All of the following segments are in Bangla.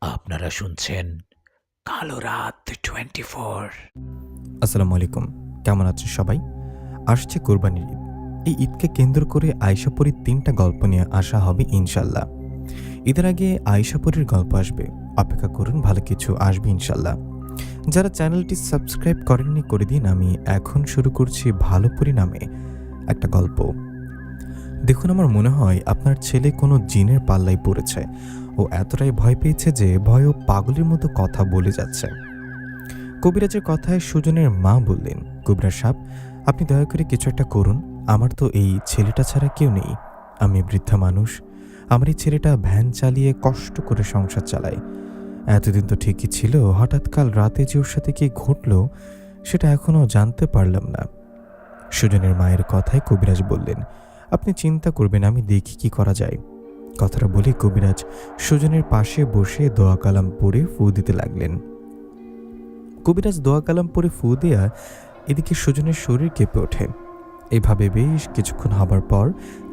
আপনারা শুনছেন কালো রাত 24। আসসালামু আলাইকুম। কেমন আছেন সবাই? আসছে কোরবানির ঈদ। এই ঈদকে কেন্দ্র করে আয়েশাপুরীর ৩টা গল্প নিয়ে আসা হবে ইনশাল্লাহ। ঈদের আগে আয়েশাপুরীর গল্প আসবে। অপেক্ষা করুন, ভালো কিছু আসবে ইনশাল্লাহ। যারা চ্যানেলটি সাবস্ক্রাইব করেননি করে দিন। আমি এখন শুরু করছি ভালোপুরী নামে একটা গল্প। দেখুন, আমার মনে হয় আপনার ছেলে কোনো জিনের পাল্লায় পড়েছে। ও এতটাই ভয় পেয়েছে যে ভয়ও পাগলের মতো কথা বলে যাচ্ছে। কবিরাজের কথায় সুজনের মা বললেন, কবিরাজ সাহেব, আপনি দয়া করে কিছু একটা করুন। আমার তো এই ছেলেটা ছাড়া কেউ নেই। আমি বৃদ্ধা মানুষ। আমার এই ছেলেটা ভ্যান চালিয়ে কষ্ট করে সংসার চালায়। এতদিন তো ঠিকই ছিল, হঠাৎ কাল রাতে যে ওর সাথে কি ঘটল সেটা এখনও জানতে পারলাম না। সুজনের মায়ের কথায় কবিরাজ বললেন, আপনি চিন্তা করবেন, আমি দেখি কি করা যায়। কথাটা বলে কবিরাজ সুজনের পাশে বসে দোয়া কালাম পড়ে ফু দিতে লাগলেন। কবিরাজ দোয়া কালাম পরে ফু দেয়া এদিকে সুজনের শরীর কেঁপে ওঠে। এভাবে বেশ কিছুক্ষণ হবার পর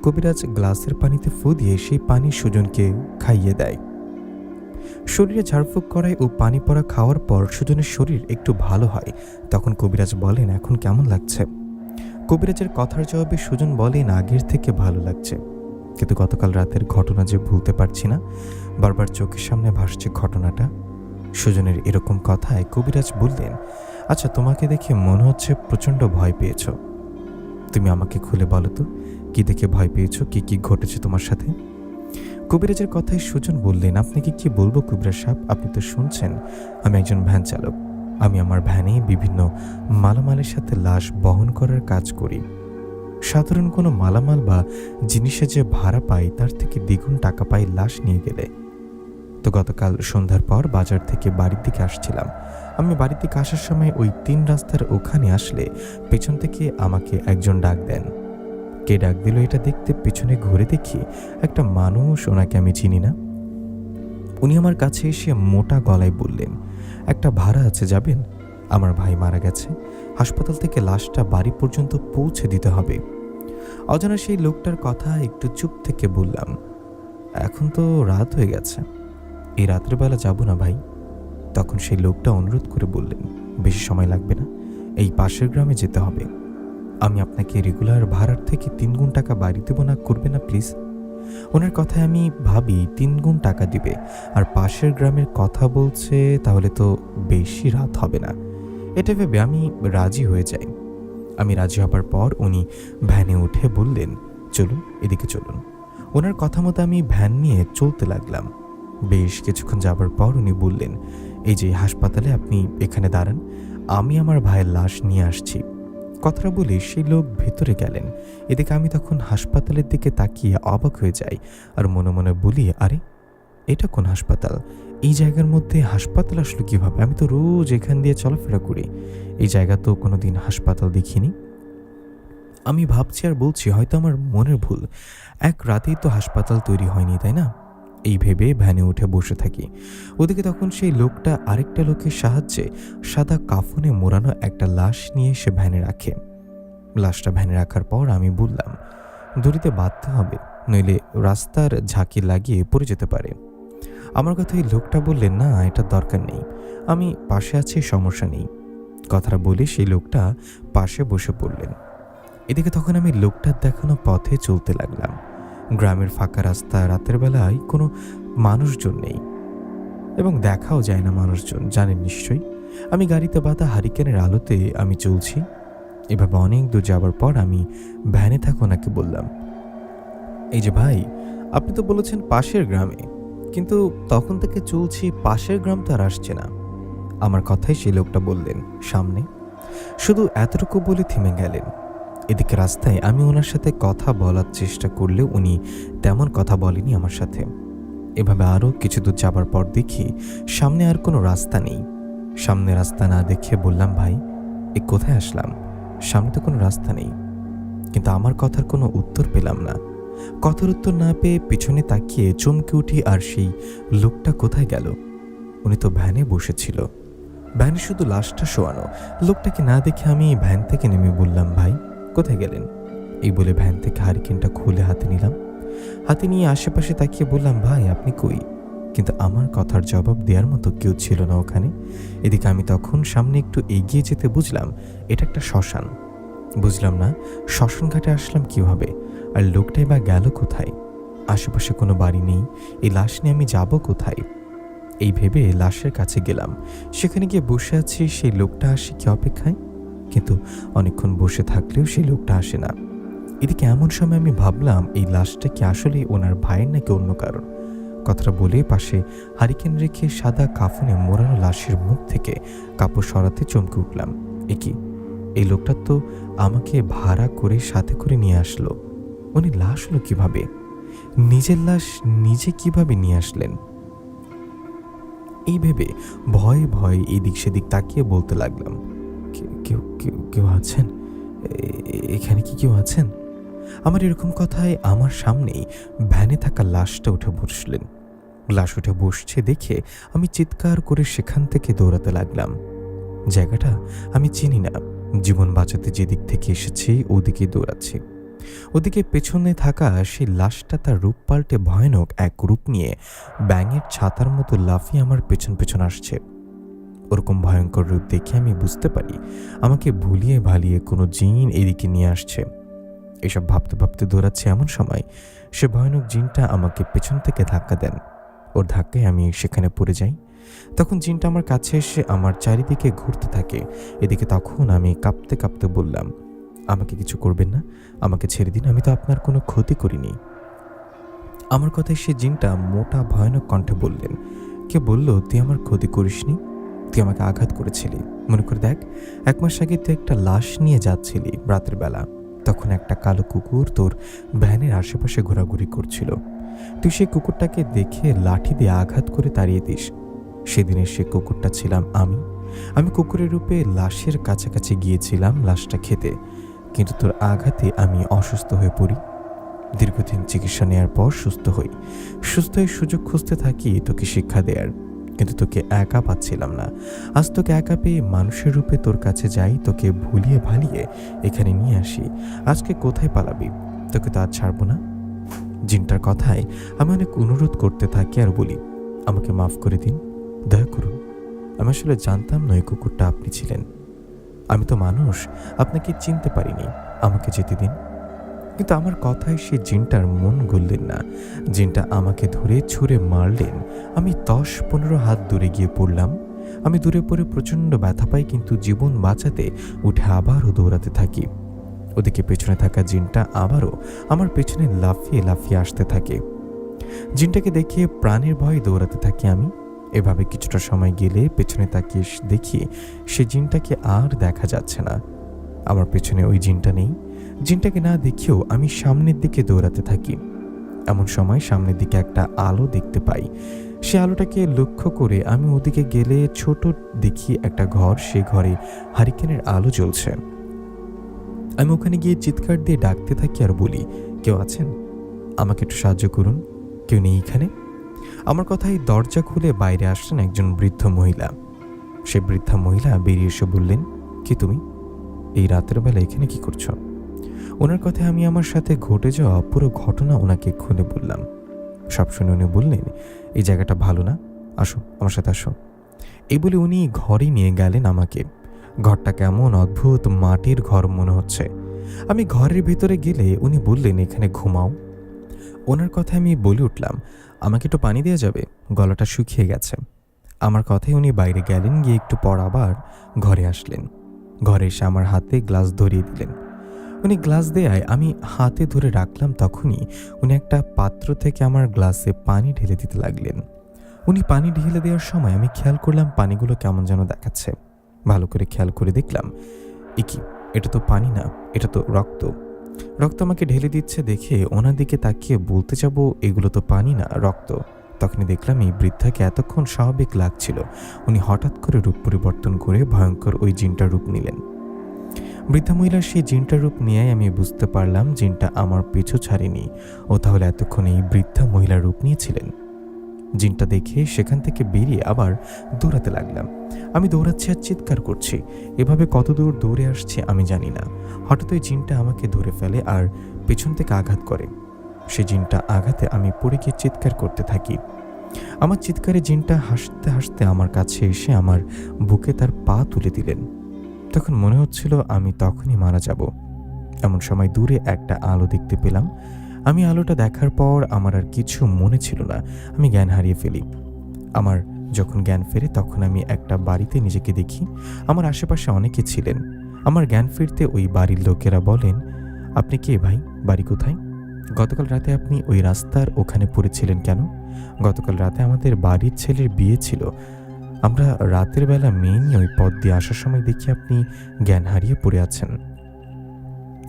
কবিরাজ গ্লাসের পানিতে ফু দিয়ে সেই পানি সুজনকে খাইয়ে দেয়। শরীরে ঝাড়ফুঁক করায় ও পানি পড়া খাওয়ার পর সুজনের শরীর একটু ভালো হয়। তখন কবিরাজ বলেন, এখন কেমন লাগছে? কবিরাজের কথার জবাবে সুজন বলেন, আগের থেকে ভালো লাগছে, কিন্তু গতকাল রাতের ঘটনা যে ভুলতে পারছি না। বারবার চোখের সামনে ভাসছে ঘটনাটা। সুজনের এরকম কথায় কবিরাজ বললেন, আচ্ছা, তোমাকে দেখে মনে হচ্ছে প্রচণ্ড ভয় পেয়েছ। তুমি আমাকে খুলে বলো তো, কি দেখে ভয় পেয়েছ, কি কি ঘটেছে তোমার সাথে? কবিরাজের কথায় সুজন বললেন, আপনাকে কি বলবো কবিরাজ সাহেব, আপনি তো শুনছেন আমি একজন ভ্যান চালক। আমি আমার ভ্যানে বিভিন্ন মালামালের সাথে লাশ বহন করার কাজ করি। সাধারণ কোনো মালামাল বা জিনিসে যে ভাড়া পাই তার থেকে দ্বিগুণ টাকা পাই লাশ নিয়ে গেলে। তো গতকাল সন্ধ্যার পর বাজার থেকে বাড়ির দিকে আসছিলাম। আমি বাড়ির দিকে আসার সময় ওই ৩ রাস্তার ওখানে আসলে পেছন থেকে আমাকে একজন ডাক দেন। কে ডাক দিল এটা দেখতে পিছনে ঘুরে দেখি একটা মানুষ, ওনাকে আমি চিনি না। উনি আমার কাছে এসে মোটা গলায় বললেন, একটা ভাড়া আছে, যাবেন? আমার ভাই মারা গেছে, হাসপাতাল থেকে লাশটা বাড়ি পর্যন্ত পৌঁছে দিতে হবে। অজানা সেই লোকটার কথা একটু চুপ থেকে বললাম, এখন তো রাত হয়ে গেছে, এই রাতের বেলা যাব না ভাই। তখন সেই লোকটা অনুরোধ করে বললেন, বেশি সময় লাগবে না, এই পাশের গ্রামে যেতে হবে। আমি আপনাকে রেগুলার ভাড়ার থেকে ৩ গুণ টাকা বাড়ি দেব না, করবে না প্লিজ? ওনার কথায় আমি ভাবি ৩ গুণ টাকা দিবে, আর পাশের গ্রামের কথা বলছে, তাহলে তো বেশি রাত হবে না। এটা ভেবে আমি রাজি হয়ে যাই। আমি রাজি হবার পর উনি ভ্যানে উঠে বললেন, চলুন, এদিকে চলুন। ওনার কথা মতো আমি ভ্যান নিয়ে চলতে লাগলাম। বেশ কিছুক্ষণ যাবার পর উনি বললেন, এই যে হাসপাতালে, আপনি এখানে দাঁড়ান, আমি আমার ভাইয়ের লাশ নিয়ে আসছি। কথাটা বলে সেই লোক ভেতরে গেলেন। এদিকে আমি তখন হাসপাতালের দিকে তাকিয়ে অবাক হয়ে যাই, আর মনে মনে বলি, আরে এটা কোন হাসপাতাল? এই জায়গার মধ্যে হাসপাতাল আসলো কিভাবে? আমি তো রোজ এখান দিয়ে চলাফেরা করি, এই জায়গা তো কোনোদিন হাসপাতাল দেখিনি। আমি ভাবছি আর বলছি, হয়তো আমার মনের ভুল, এক রাতেই তো হাসপাতাল তৈরি হয়নি, তাই না? এই ভেবে ভ্যানে উঠে বসে থাকি। ওদিকে তখন সেই লোকটা আরেকটা লোকের সাহায্যে সাদা কাফনে মোড়ানো একটা লাশ নিয়ে সে ভ্যানে রাখে। লাশটা ভ্যানে রাখার পর আমি বললাম, দড়িতে বাঁধতে হবে, নইলে রাস্তার ঝাঁকি লাগিয়ে পড়ে যেতে পারে। আমার কথা এই লোকটা বললেন, না, এটা দরকার নেই, আমি পাশে আছি, সমস্যা নেই। কথাটা বলে সেই লোকটা পাশে বসে পড়লেন। এদিকে তখন আমি লোকটার দেখানো পথে চলতে লাগলাম। গ্রামের ফাঁকা রাস্তা, রাতের বেলায় কোনো মানুষজন নেই এবং দেখাও যায় না মানুষজন, জানেন নিশ্চয়ই। আমি গাড়িতে বাঁধা হারিকেনের আলোতে আমি চলছি। এভাবে অনেক দূর যাবার পর আমি ভ্যানে থাকা ওনাকে বললাম, এই যে ভাই, আপনি তো বলেছেন পাশের গ্রামে, কিন্তু তখন থেকে চলছি, পাশের গ্রাম তো আর আসছে না। আমার কথাই সেই লোকটা বললেন, সামনে। শুধু এতটুকু বলে থেমে গেলেন। এদিকে রাস্তায় আমি ওনার সাথে কথা বলার চেষ্টা করলেও উনি তেমন কথা বলেনি আমার সাথে। এভাবে আরও কিছু দূর যাবার পর দেখি সামনে আর কোনো রাস্তা নেই। সামনে রাস্তা না দেখে বললাম, ভাই, এ কোথায় আসলাম? সামনে তো কোনো রাস্তা নেই। কিন্তু আমার কথার কোনো উত্তর পেলাম না। কথার উত্তর না পেয়ে পিছনে তাকিয়ে চমকে উঠি, আর সেই লোকটা কোথায় গেল? উনি তো ভ্যানে বসেছিল, ভ্যানে শুধু লাশটা শোয়ানো। লোকটাকে না দেখে আমি ভ্যান থেকে নেমে বললাম, ভাই, কোথায় গেলেন? এই বলে ভ্যান থেকে হারিকেনটা খুলে হাতে নিলাম। হাতে নিয়ে আশেপাশে তাকিয়ে বললাম, ভাই, আপনি কই? কিন্তু আমার কথার জবাব দেওয়ার মতো কেউ ছিল না ওখানে। এদিকে আমি তখন সামনে একটু এগিয়ে যেতে বুঝলাম এটা একটা শ্মশান। বুঝলাম না শ্মশান ঘাটে আসলাম কিভাবে, আর লোকটাই বা গেল কোথায়? আশেপাশে কোনো বাড়ি নেই, এই লাশ নিয়ে আমি যাব কোথায়? এই ভেবে লাশের কাছে গেলাম। সেখানে গিয়ে বসে আছি, সেই লোকটা আসে কি অপেক্ষায়, কিন্তু অনেকক্ষণ বসে থাকলেও সেই লোকটা আসে না। এদিকে এমন সময় আমি ভাবলাম এই লাশটা কি আসলে ওনার ভাইয়ের নাকি অন্য কারণ। কথাটা বলে পাশে হারিকেন রেখে সাদা কাফনে মোড়ানো লাশের মুখ থেকে কাপড় সরাতে চমকে উঠলাম। এই লোকটা তো আমাকে ভাড়া করে সাথে করে নিয়ে আসলো। উনি লাশ হলো কিভাবে? নিজের লাশ নিজে কিভাবে নিয়ে আসলেন? এই ভেবে ভয়ে ভয়ে এদিক সেদিক তাকিয়ে বলতে লাগলাম, কেউ কেউ কেউ আছেন এখানে? কি কেউ আছেন? আমার এরকম কথায় আমার সামনেই ভ্যানে থাকা লাশটা উঠে বসলেন। লাশ উঠে বসছে দেখে আমি চিৎকার করে সেখান থেকে দৌড়াতে লাগলাম। জায়গাটা আমি চিনি না, জীবন বাঁচাতে যেদিক থেকে এসেছি ওদিকে দৌড়াচ্ছি। ওদিকে পেছনে থাকা সেই লাশটা তার রূপ পাল্টে ভয়ানক এক রূপ নিয়ে ব্যাঙের ছাতার মতো লাফিয়ে আমার পেছন পেছন আসছে। ওরকম ভয়ঙ্কর রূপ দেখে আমি বুঝতে পারি আমাকে ভুলিয়ে ভালিয়ে কোনো জিন এদিকে নিয়ে আসছে। এসব ভাবতে ভাবতে দৌড়াচ্ছে এমন সময় সে ভয়ানক জিনটা আমাকে পেছন থেকে ধাক্কা দেন। ওর ধাক্কায় আমি সেখানে পড়ে যাই। তখন জিনটা আমার কাছে এসে আমার চারিদিকে ঘুরতে থাকে। এদিকে তখন আমি কাঁপতে কাঁপতে বললাম, আমাকে কিছু করবেন না, আমাকে ছেড়ে দিন, আমি তো আপনার কোনো ক্ষতি করিনি। আমার কথায় সে জিনটা মোটা ভয়ানক কণ্ঠে বললেন, কে বলল তুই আমার ক্ষতি করিসনি? তুই আমাকে আঘাত করেছিলি। মনে করে দেখ, 1 মাস আগে তুই একটা লাশ নিয়ে যাচ্ছিলি রাতের বেলা, তখন একটা কালো কুকুর তোর ভ্যানের আশেপাশে ঘোরাঘুরি করছিল। তুই সেই কুকুরটাকে দেখে লাঠি দিয়ে আঘাত করে তাড়িয়ে দিস। সেদিনের সে কুকুরটা ছিলাম আমি কুকুরের রূপে লাশের কাছাকাছি গিয়েছিলাম লাশটা খেতে, কিন্তু তোর আঘাতে আমি অসুস্থ হয়ে পড়ি। দীর্ঘদিন চিকিৎসা নেওয়ার পর সুস্থ হয়ে সুযোগ খুঁজতে থাকি তোকে শিক্ষা দেয়ার, কিন্তু তোকে একা পাচ্ছিলাম না। আজ তোকে একা পেয়ে মানুষের রূপে তোর কাছে যাই, তোকে ভুলিয়ে ভালিয়ে এখানে নিয়ে আসি। আজকে কোথায় পালাবি? তোকে তো আজ ছাড়বো না। জিনটার কথায় আমি অনেক অনুরোধ করতে থাকি আর বলি, আমাকে মাফ করে দিন, দয়া করুন। আমি আসলে জানতাম না এই কুকুরটা আপনি ছিলেন। আমি তো মানুষ, আপনাকে চিনতে পারিনি, আমাকে যেতে দিন। কিন্তু আমার কথায় সে জিনটার মন গললেন না। জিনটা আমাকে ধরে ছুঁড়ে মারলেন। আমি 10-15 হাত দূরে গিয়ে পড়লাম। আমি দূরে পড়ে প্রচণ্ড ব্যথা পাই, কিন্তু জীবন বাঁচাতে উঠে আবারও দৌড়াতে থাকি। ওদিকে পেছনে থাকা জিনটা আবারও আমার পেছনে লাফিয়ে লাফিয়ে আসতে থাকে। জিনটাকে দেখে প্রাণের ভয়ে দৌড়াতে থাকি আমি। এভাবে কিছুটা সময় গেলে পেছনে তাকিয়ে দেখি সে জিনটাকে আর দেখা যাচ্ছে না। আমার পেছনে ওই জিনটা নেই। জিনটাকে না দেখেও আমি সামনের দিকে দৌড়াতে থাকি। এমন সময় সামনের দিকে একটা আলো দেখতে পাই। সে আলোটাকে লক্ষ্য করে আমি ওদিকে গেলে ছোট দেখি একটা ঘর, সে ঘরে হারিকেনের আলো জ্বলছে। আমি ওখানে গিয়ে চিৎকার দিয়ে ডাকতে থাকি আর বলি, কেউ আছেন? আমাকে একটু সাহায্য করুন, কেউ নেই এখানে? আমার কথাই দরজা খুলে বাইরে আসলেন একজন বৃদ্ধ মহিলা। সে বৃদ্ধা মহিলা বেরিয়ে এসে বললেন, কি তুমি এই রাতের বেলা এখানে কি করছো? ওনার কথায় আমি আমার সাথে ঘটে যাওয়া পুরো ঘটনা ওনাকে খুলে বললাম। সব শুনে উনি বললেন, এই জায়গাটা ভালো না, আসো আমার সাথে আসো। এই বলে উনি ঘরে নিয়ে গেলেন আমাকে। ঘরটা কেমন অদ্ভুত মাটির ঘর মনে হচ্ছে। আমি ঘরের ভেতরে গেলে উনি বললেন, এখানে ঘুমাও। ওনার কথায় আমি বলে উঠলাম, আমাকে একটু পানি দেওয়া যাবে, গলাটা শুকিয়ে গেছে। আমার কথায় উনি বাইরে গেলেন, গিয়ে একটু পর আবার ঘরে আসলেন। ঘরে এসে আমার হাতে গ্লাস ধরিয়ে দিলেন। উনি গ্লাস দেয়ায় আমি হাতে ধরে রাখলাম, তখনই উনি একটা পাত্র থেকে আমার গ্লাসে পানি ঢেলে দিতে লাগলেন। উনি পানি ঢেলে দেওয়ার সময় আমি খেয়াল করলাম পানিগুলো কেমন যেন দেখাচ্ছে। ভালো করে খেয়াল করে দেখলাম, এটা তো পানি না, এটা তো রক্ত। রক্ত আমাকে ঢেলে দিচ্ছে দেখে ওনার দিকে তাকিয়ে বলতে যাব, এগুলো তো পানি না, রক্ত। তখনই দেখলাম এই বৃদ্ধাকে এতক্ষণ স্বাভাবিক লাগছিল, উনি হঠাৎ করে রূপ পরিবর্তন করে ভয়ঙ্কর ওই জিনটার রূপ নিলেন। বৃদ্ধা মহিলার সেই জিনটার রূপ নিয়ে আমি বুঝতে পারলাম জিনটা আমার পিছু ছাড়েনি, ও তাহলে এতক্ষণ এই বৃদ্ধা মহিলার রূপ নিয়েছিলেন। জিনটা দেখে সেখান থেকে বেরিয়ে আবার দৌড়াতে লাগলাম। আমি দৌড়াচ্ছি আর চিৎকার করছি। এভাবে কত দূর দৌড়ে আসছে আমি জানি না। হঠাৎ ওই জিনটা আমাকে ধরে ফেলে আর পেছন থেকে আঘাত করে। সে জিনটা আঘাতে আমি পড়ে গিয়ে চিৎকার করতে থাকি। আমার চিৎকারে জিনটা হাসতে হাসতে আমার কাছে এসে আমার বুকে তার পা তুলে দিলেন। তখন মনে হচ্ছিল আমি তখনই মারা যাব। এমন সময় দূরে একটা আলো দেখতে পেলাম। আমি আলোটা দেখার পর আমার আর কিছু মনে ছিল না, আমি জ্ঞান হারিয়ে ফেলি। আমার যখন জ্ঞান ফেরে তখন আমি একটা বাড়িতে নিজেকে দেখি। আমার আশেপাশে অনেকে ছিলেন। আমার জ্ঞান ফিরতে ওই বাড়ির লোকেরা বলেন, আপনি কে ভাই, বাড়ি কোথায়? গতকাল রাতে আপনি ওই রাস্তার ওখানে পড়েছিলেন কেন? গতকাল রাতে আমাদের বাড়ির ছেলের বিয়ে ছিল। আমরা রাতের বেলা মেয়ে নিয়ে ওই পথ দিয়ে আসার সময় দেখি আপনি জ্ঞান হারিয়ে পড়ে আছেন।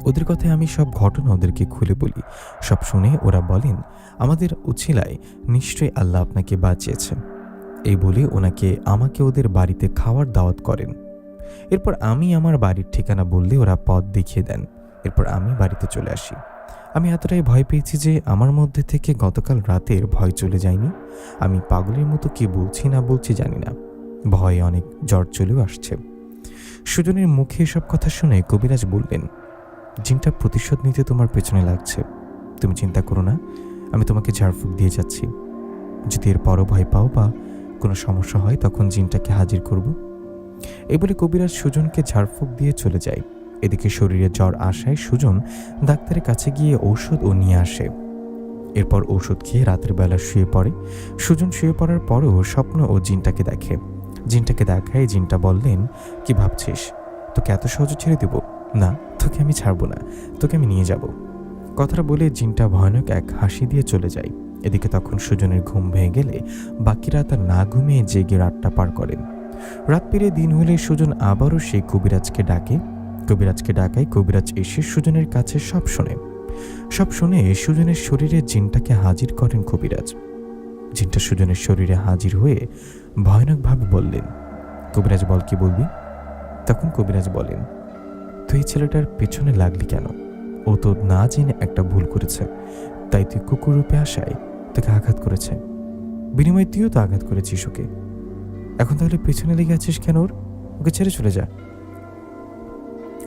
ওদের কথায় আমি সব ঘটনা ওদেরকে খুলে বলি। সব শুনে ওরা বলেন, আমাদের উছিলায় নিশ্চয়ই আল্লাহ আপনাকে বাঁচিয়েছে। এই বলে আমাকে ওদের বাড়িতে খাওয়ার দাওয়াত করেন। এরপর আমি আমার বাড়ির ঠিকানা বললে ওরা পথ দেখিয়ে দেন। এরপর আমি বাড়িতে চলে আসি। আমি এতটাই ভয় পেয়েছি যে আমার মধ্যে থেকে গতকাল রাতের ভয় চলে যায়নি। আমি পাগলের মতো কি বলছি না বলছি জানি না, ভয়ে অনেক জ্বর চলেও আসছে। সুজনের মুখে এসব কথা শুনে কবিরাজ বললেন, জিনটা প্রতিশোধ নিতে তোমার পেছনে লাগছে। তুমি চিন্তা করো না, আমি তোমাকে ঝাড়ফুঁক দিয়ে যাচ্ছি। যদি এরপরও ভয় পাও বা কোনো সমস্যা হয় তখন জিনটাকে হাজির করব। এই বলে কবিরাজ সুজনকে ঝাড়ফুঁক দিয়ে চলে যায়। এদিকে শরীরে জ্বর আসায় সুজন ডাক্তারের কাছে গিয়ে ঔষধ নিয়ে আসে। এরপর ঔষধ খেয়ে রাতের বেলা শুয়ে পড়ে। সুজন শুয়ে পড়ার পরও স্বপ্ন ও জিনটাকে দেখে। জিনটাকে দেখায় জিনটা বললেন, কি ভাবছিস, তোকে এত সহজে ছেড়ে দেব? না, তোকে আমি ছাড়বো না, তোকে আমি নিয়ে যাব। কথাটা বলে জিনটা ভয়ানক এক হাসি দিয়ে চলে যায়। এদিকে তখন সুজনের ঘুম ভেঙে গেলে বাকি রাত আর না ঘুমিয়ে জেগে রাতটা পার করেন। রাত পেরিয়ে দিন হলে সুজন আবারও সেই কবিরাজকে ডাকায়। কবিরাজ এসে সুজনের কাছে সব শুনে সুজনের শরীরে জিনটাকে হাজির করেন কবিরাজ। জিনটা সুজনের শরীরে হাজির হয়ে ভয়ানকভাবে বললেন, কবিরাজ বল, কি বলবি? তখন কবিরাজ বলেন, তুই এই ছেলেটার পেছনে লাগলি কেন? ও তো না জেনে একটা ভুল করেছে, তাই তুই কুকুর রূপে আসায় তোকে আঘাত করেছে। বিনিময়ে তুইও তো আঘাত করেছিস ওকে। এখন তাহলে পেছনে লেগে আছিস কেন? ওকে ছেড়ে চলে যা।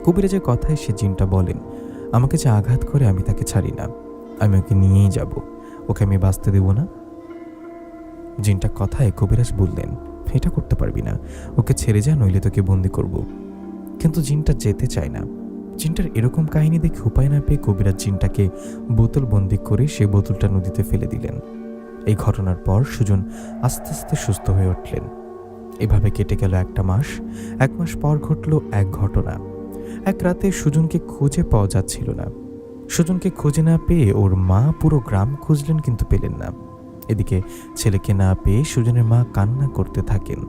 কবিরাজের কথায় সে জিনটা বলেন, আমাকে যে আঘাত করে আমি তাকে ছাড়ি না, আমি ওকে নিয়েই যাব, ওকে আমি বাঁচতে দেব না। জিনটা কথায় কবিরাজ বললেন, এটা করতে পারবি না, ওকে ছেড়ে যা, নইলে তোকে বন্দি করব। কিন্তু জিনটা যেতে চায় না। জিনটার এরকম কাহিনী দেখে উপায় না পেয়ে কবিরাজ জিনটাকে বোতল বন্দি করে সে বোতলটা নদীতে ফেলে দিলেন। এই ঘটনার পর সুজন আস্তে আস্তে সুস্থ হয়ে উঠলেন। এভাবে কেটে গেল একটা মাস। 1 মাস পর ঘটল এক ঘটনা। এক রাতে সুজনকে খুঁজে পাওয়া যাচ্ছিল না। সুজনকে খুঁজে না পেয়ে ওর মা পুরো গ্রাম খুঁজলেন, কিন্তু পেলেন না। এদিকে ছেলেকে না পেয়ে সুজনের মা কান্না করতে থাকেন।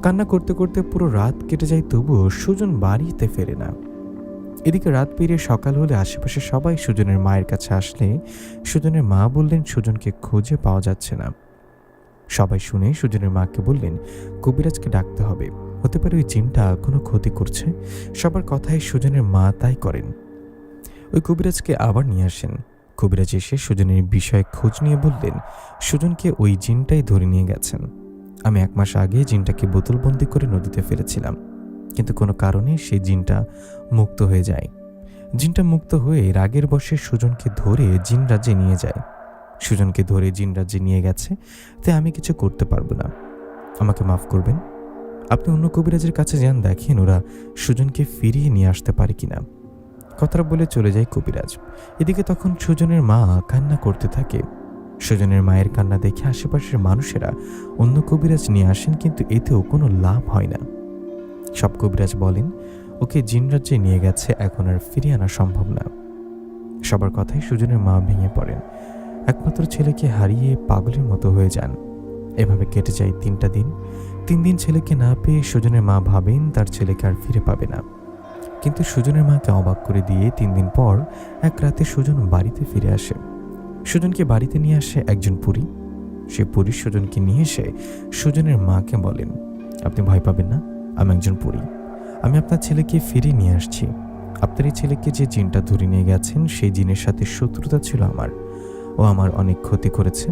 কান্না করতে করতে পুরো রাত কেটে যায়, তবুও সুজন বাড়িতে ফেরে না। এদিকে রাত পেরিয়ে সকাল হলে আশেপাশে সবাই সুজনের মায়ের কাছে আসলে সুজনের মা বললেন, সুজনকে খুঁজে পাওয়া যাচ্ছে না। সবাই শুনে সুজনের মাকে বললেন, কবিরাজকে ডাকতে হবে, হতে পারে ওই জিনটা কোনো ক্ষতি করছে। সবার কথায় সুজনের মা তাই করেন। ওই কবিরাজকে আবার নিয়ে আসেন। কবিরাজ এসে সুজনের বিষয়ে খোঁজ নিয়ে বললেন, সুজনকে ওই জিনটাই ধরে নিয়ে গেছেন। আমি 1 মাস আগে জিনটাকে বোতলবন্দি করে নদীতে ফেলেছিলাম, কিন্তু কোনো কারণে সেই জিনটা মুক্ত হয়ে যায়। জিনটা মুক্ত হয়ে রাগের বশে সুজনকে ধরে জিন রাজ্যে নিয়ে যায়। সুজনকে ধরে জিন রাজ্যে নিয়ে গেছে, তাই আমি কিছু করতে পারবো না, আমাকে মাফ করবেন। আপনি অন্য কবিরাজের কাছে যান, দেখেন ওরা সুজনকে ফিরিয়ে নিয়ে আসতে পারে কিনা। কথাটা বলে চলে যায় কবিরাজ। এদিকে তখন সুজনের মা কান্না করতে থাকে। সুজনের মায়ের কান্না দেখে আশেপাশের মানুষেরা অন্য কবিরাজ নিয়ে আসেন, কিন্তু এতেও কোনো লাভ হয় না। সব কবিরাজ বলেন, ওকে জিন রাজ্যে নিয়ে গেছে, এখন আর ফিরিয়ে আনা সম্ভব না। সবার কথায় সুজনের মা ভেঙে পড়েন। একমাত্র ছেলেকে হারিয়ে পাগলের মতো হয়ে যান। এভাবে কেটে যায় 3টা দিন। 3 দিন ছেলেকে না পেয়ে সুজনের মা ভাবেন তার ছেলেকে আর ফিরে পাবে না। কিন্তু সুজনের মাকে অবাক করে দিয়ে 3 দিন পর এক রাতে সুজন বাড়িতে ফিরে আসে। সুজনকে বাড়িতে নিয়ে আসে একজন পরী। সে পরী সুজনকে নিয়ে এসে সুজনের মাকে বলেন, আপনি ভয় পাবেন না, আমি একজন পরী, আমি আপনার ছেলেকে ফিরিয়ে নিয়ে আসছি। আপনার এই ছেলেকে যে জিনটা ধরে নিয়ে গেছেন সেই জিনের সাথে শত্রুতা ছিল আমার। ও আমার অনেক ক্ষতি করেছে।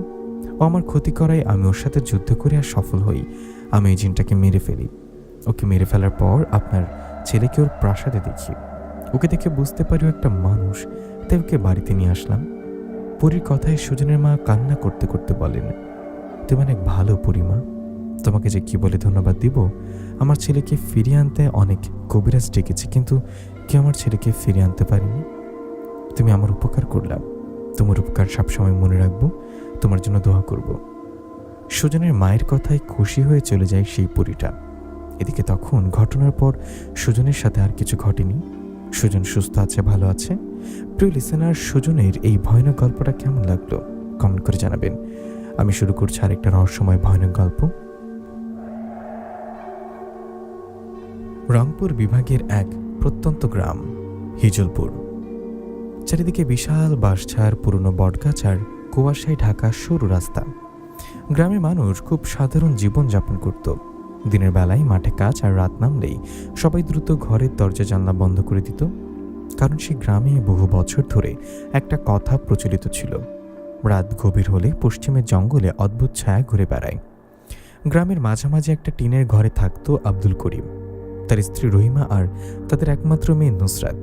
ও আমার ক্ষতি করায় আমি ওর সাথে যুদ্ধ করে আর সফল হই। আমি এই জিনটাকে মেরে ফেলি। ওকে মেরে ফেলার পর আপনার ছেলেকে ওর প্রাসাদে দেখি। ওকে দেখে বুঝতে পারি ও একটা মানুষ, তাই ওকে বাড়িতে নিয়ে আসলাম। পরীর কথায় সুজনের মা কান্না করতে করতে বলেন, তুমি অনেক ভালো পরিমা। তোমাকে যে কি বলে ধন্যবাদ দিব। আমার ছেলেকে ফিরিয়ে আনতে অনেক কবিরাজ ডেকেছি, কিন্তু কেউ আমার ছেলেকে ফিরিয়ে আনতে পারেনি। তুমি আমার উপকার করলাম, তোমার উপকার সবসময় মনে রাখবো, তোমার জন্য দোয়া করব। সুজনের মায়ের কথায় খুশি হয়ে চলে যায় সেই পরীটা। এদিকে তখন ঘটনার পর সুজনের সাথে আর কিছু ঘটেনি। সুজন সুস্থ আছে, ভালো আছে। প্রিয় লিসেনার, সুজনের এই ভয়ানক গল্পটা কেমন লাগলো কমেন্ট করে জানাবেন। আমি শুরু করছি আরেকটা রহস্যময় ভয়ানক গল্প। রংপুর বিভাগের এক প্রত্যন্ত গ্রাম হিজলপুর। চারিদিকে বিশাল বাঁশঝাড়, পুরনো বটগাছ আর কুয়াশায় ঢাকা সরু রাস্তা। গ্রামের মানুষ খুব সাধারণ জীবন যাপন করত। দিনের বেলায় মাঠে কাজ, আর রাত নামলেই সবাই দ্রুত ঘরের দরজা জানলা বন্ধ করে দিত। কারণ সেই গ্রামে বহু বছর ধরে একটা কথা প্রচলিত ছিল, রাত গভীর হলে পশ্চিমের জঙ্গলে অদ্ভুত ছায়া ঘুরে বেড়ায়। গ্রামের মাঝামাঝি একটা টিনের ঘরে থাকত আব্দুল করিম, তার স্ত্রী রহিমা আর তাদের একমাত্র মেয়ে নুসরাত।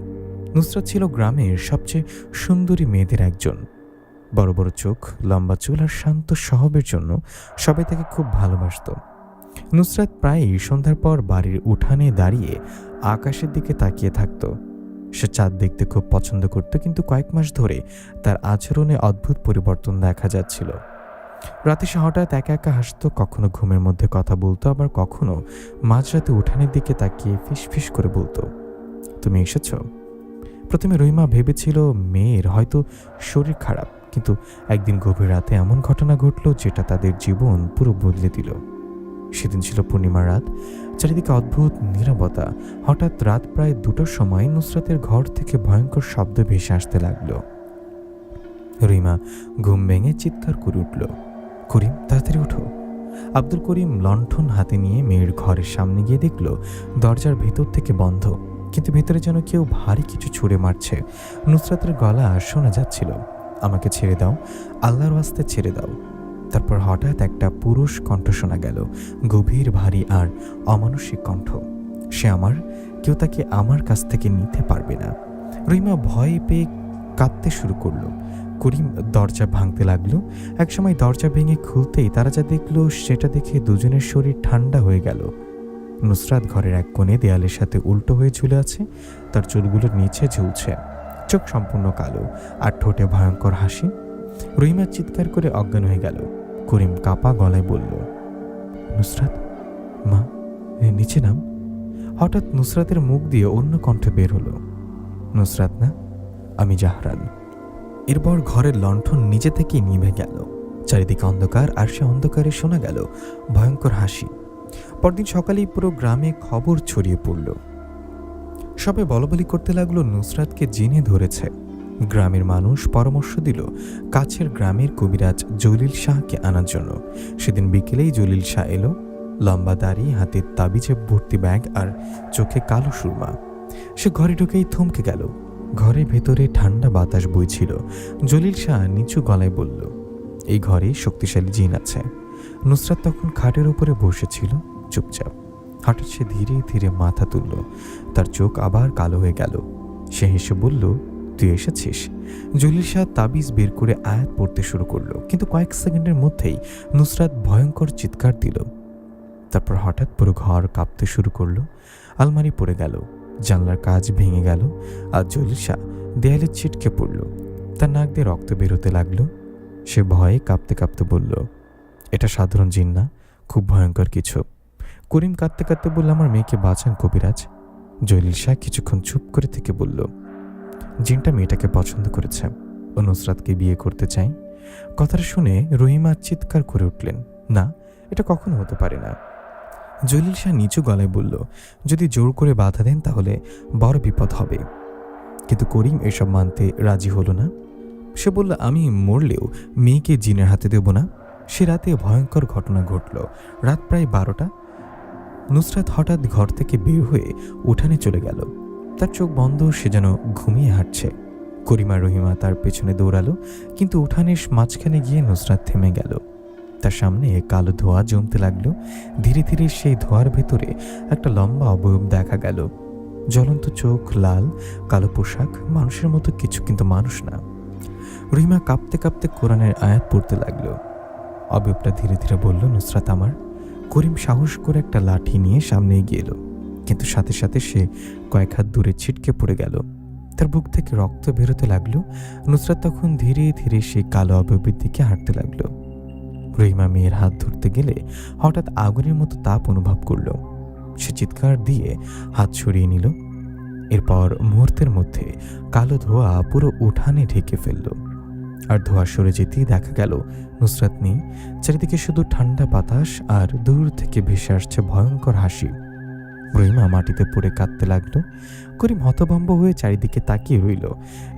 নুসরাত ছিল গ্রামের সবচেয়ে সুন্দরী মেয়েদের একজন। বড় বড় চোখ, লম্বা চুল আর শান্ত স্বভাবের জন্য সবাই তাকে খুব ভালোবাসত। নুসরাত প্রায়ই সন্ধ্যার পর বাড়ির উঠানে দাঁড়িয়ে আকাশের দিকে তাকিয়ে থাকত। সে চাঁদ দেখতে খুব পছন্দ করত, কিন্তু কয়েক মাস ধরে তার আচরণে অদ্ভুত পরিবর্তন দেখা যাচ্ছিল। রাতে সে হঠাৎ একা একা হাসত, কখনো ঘুমের মধ্যে কথা বলতো, আবার কখনো মাঝরাতে উঠানের দিকে তাকিয়ে ফিসফিস করে বলতো, তুমি এসেছ? প্রথমে রহিমা ভেবেছিল মেয়ের হয়তো শরীর খারাপ, কিন্তু একদিন গভীর রাতে এমন ঘটনা ঘটল যেটা তাদের জীবন পুরো বদলে দিল। সেদিন ছিল পূর্ণিমার রাত, চারিদিকে অদ্ভুত নীরবতা। হঠাৎ রাত প্রায় 2টার সময় নুসরাতের ঘর থেকে ভয়ঙ্কর শব্দ ভেসে আসতে লাগলো। রহিমা ঘুম ভেঙে চিৎকার করে উঠল, করিম, তাড়াতাড়ি ওঠো। আব্দুল করিম লণ্ঠন হাতে নিয়ে মেয়ের ঘরের সামনে গিয়ে দেখল দরজার ভেতর থেকে বন্ধ, কিন্তু ভেতরে যেন কেউ ভারী কিছু ছুঁড়ে মারছে। নুসরাতের গলা শোনা যাচ্ছিল, আমাকে ছেড়ে দাও, আল্লাহর ওয়াস্তে ছেড়ে দাও। তারপর হঠাৎ একটা পুরুষ কণ্ঠ শোনা গেল, গভীর, ভারী আর অমানসিক কণ্ঠ। কেউ তাকে আমার কাছ থেকে নিতে পারবে না। রহিমা ভয় পেয়ে কাঁদতে শুরু করলো। করিম দরজা ভাঙতে লাগলো। একসময় দরজা ভেঙে খুলতেই তারা যা দেখলো সেটা দেখে দুজনের শরীর ঠান্ডা হয়ে গেল। নুসরাত ঘরের এক কোণে দেয়ালের সাথে উল্টো হয়ে ঝুলে আছে, তার চুলগুলোর নিচে ঝুলছে, চোখ সম্পূর্ণ কালো আর ঠোঁটে ভয়ঙ্কর হাসি। রহিমা চিৎকার করে অজ্ঞান হয়ে গেল। করিম কাপা গলায় বলল, নুসরাত, মা, নিচে নাম। হঠাৎ নুসরাতের মুখ দিয়ে অন্য কণ্ঠ বের হলো, নুসরাত না, আমি জাহরান। এরপর ঘরের লণ্ঠন নিজে থেকেই নিভে গেল। চারিদিকে অন্ধকার, আর সে অন্ধকারে শোনা গেল ভয়ঙ্কর হাসি। পরদিন সকালেই পুরো গ্রামে খবর ছড়িয়ে পড়ল। সবাই বলাবলি করতে লাগলো নুসরাতকে জিনে ধরেছে। গ্রামের মানুষ পরামর্শ দিল কাছের গ্রামের কবিরাজ জলিল শাহকে আনার জন্য। সেদিন বিকেলেই জলিল শাহ এলো, লম্বা দাড়ি, হাতে তাবিজে ভর্তি ব্যাগ আর চোখে কালো সুরমা। সে ঘরে ঢুকেই থমকে গেল। ঘরের ভেতরে ঠান্ডা বাতাস বইছিল। জলিল শাহ নিচু গলায় বলল, এই ঘরে শক্তিশালী জিন আছে। নুসরাত তখন খাটের উপরে বসেছিল চুপচাপ। হঠাৎ সে ধীরে ধীরে মাথা তুলল, তার চোখ আবার কালো হয়ে গেল। সে হেসে বলল, তুই এসেছিস। জলিল শাহ তাবিজ বের করে আয়াত পড়তে শুরু করলো, কিন্তু কয়েক সেকেন্ডের মধ্যেই নুসরাত ভয়ঙ্কর চিৎকার দিল। তারপর হঠাৎ পুরো ঘর কাঁপতে শুরু করলো। আলমারি পড়ে গেল, জানলার কাঁচ ভেঙে গেল, আর জলিল শাহ দেয়ালে ছিটকে পড়ল। তার নাক দিয়ে রক্ত বেরোতে লাগলো। সে ভয়ে কাঁপতে কাঁপতে বলল, এটা সাধারণ জিন না, খুব ভয়ঙ্কর কিছু। করিম কাঁদতে কাঁদতে বলল, আমার মেয়েকে বাঁচান কবিরাজ। জলিল শাহ কিছুক্ষণ চুপ করে থেকে বলল, জিনটা মেয়েটাকে পছন্দ করেছে, ও নুসরাতকে বিয়ে করতে চাই। কথাটা শুনে রহিমা চিৎকার করে উঠলেন, না, এটা কখনো হতে পারে না। জলিল শাহ নিচু গলায় বলল, যদি জোর করে বাধা দেন তাহলে বড় বিপদ হবে। কিন্তু করিম এসব মানতে রাজি হলো না। সে বলল, আমি মরলেও মেয়েকে জিনের হাতে দেব না। সে রাতে ভয়ঙ্কর ঘটনা ঘটল। রাত প্রায় 12টা। নুসরাত হঠাৎ ঘর থেকে বের হয়ে উঠানে চলে গেল। তার চোখ বন্ধ, সে যেন ঘুমিয়ে হাঁটছে। করিম আর রহিমা তার পেছনে দৌড়ালো, কিন্তু উঠানের মাঝখানে গিয়ে নুসরাত থেমে গেল। তার সামনে কালো ধোঁয়া জমতে লাগলো। ধীরে ধীরে সেই ধোঁয়ার ভেতরে একটা লম্বা অবয়ব দেখা গেল। জ্বলন্ত চোখ, লাল কালো পোশাক, মানুষের মতো কিছু, কিন্তু মানুষ না। রহিমা কাঁপতে কাঁপতে কোরআনের আয়াত পড়তে লাগলো। অবয়বটা ধীরে ধীরে বলল, নুসরাত আমার। করিম সাহস করে একটা লাঠি নিয়ে সামনে এগিয়ে এলো, কিন্তু সাথে সাথে সে কয়েক হাত দূরে ছিটকে পড়ে গেল। তার বুক থেকে রক্ত বেরোতে লাগলো। নুসরাত তখন ধীরে ধীরে সেই কালো অবয়বের দিকে হাঁটতে লাগলো। রহিমা মেয়ের হাত ধরতে গেলে হঠাৎ আগুনের মতো তাপ অনুভব করলো। সে চিৎকার দিয়ে হাত সরিয়ে নিল। এরপর মুহূর্তের মধ্যে কালো ধোঁয়া পুরো উঠানে ঢেকে ফেলল। আর ধোঁয়া সরে যেতেই দেখা গেল নুসরাত নেই। চারিদিকে শুধু ঠান্ডা বাতাস আর দূর থেকে ভেসে আসছে ভয়ঙ্কর হাসি। রহিমা মাটিতে পড়ে কাঁদতে লাগলো। করিম হতভম্ব হয়ে চারিদিকে তাকিয়ে রইল।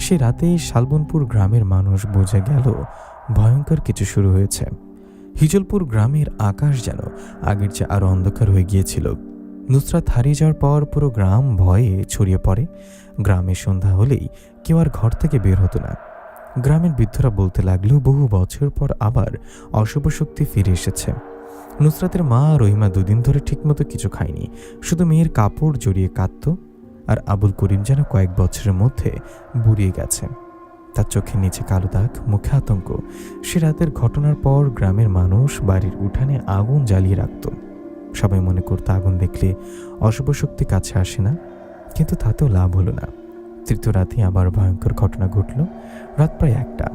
সে রাতেই শালবনপুর গ্রামের মানুষ বুঝে গেল ভয়ঙ্কর কিছু শুরু হয়েছে। হিজলপুর গ্রামের আকাশ যেন আগের চেয়ে আরো অন্ধকার হয়ে গিয়েছিল। নুসরাত হারিয়ে যাওয়ার পর পুরো গ্রাম ভয়ে ছড়িয়ে পড়ে। গ্রামে সন্ধ্যা হলেই কেউ আর ঘর থেকে বের হতো না। গ্রামের বৃদ্ধরা বলতে লাগলো বহু বছর পর আবার অশুভ শক্তি ফিরে এসেছে। নুসরাতের মা রহিমা দুদিন ধরে ঠিকমতো কিছু খায়নি, শুধু মেয়ের কাপড় জড়িয়ে কাঁদত। আর আবুল করিম যেন কয়েক বছরের মধ্যে বুড়িয়ে গেছে। তার চোখের নিচে কালো দাগ, মুখে আতঙ্ক। সে রাতের ঘটনার পর গ্রামের মানুষ বাড়ির উঠানে আগুন জ্বালিয়ে রাখত। সবাই মনে করত আগুন দেখলে অশুভ শক্তি কাছে আসে না, কিন্তু তাতেও লাভ হলো না। তৃতীয় রাতে আবার ভয়ঙ্কর ঘটনা ঘটল। রাত প্রায় 1টা।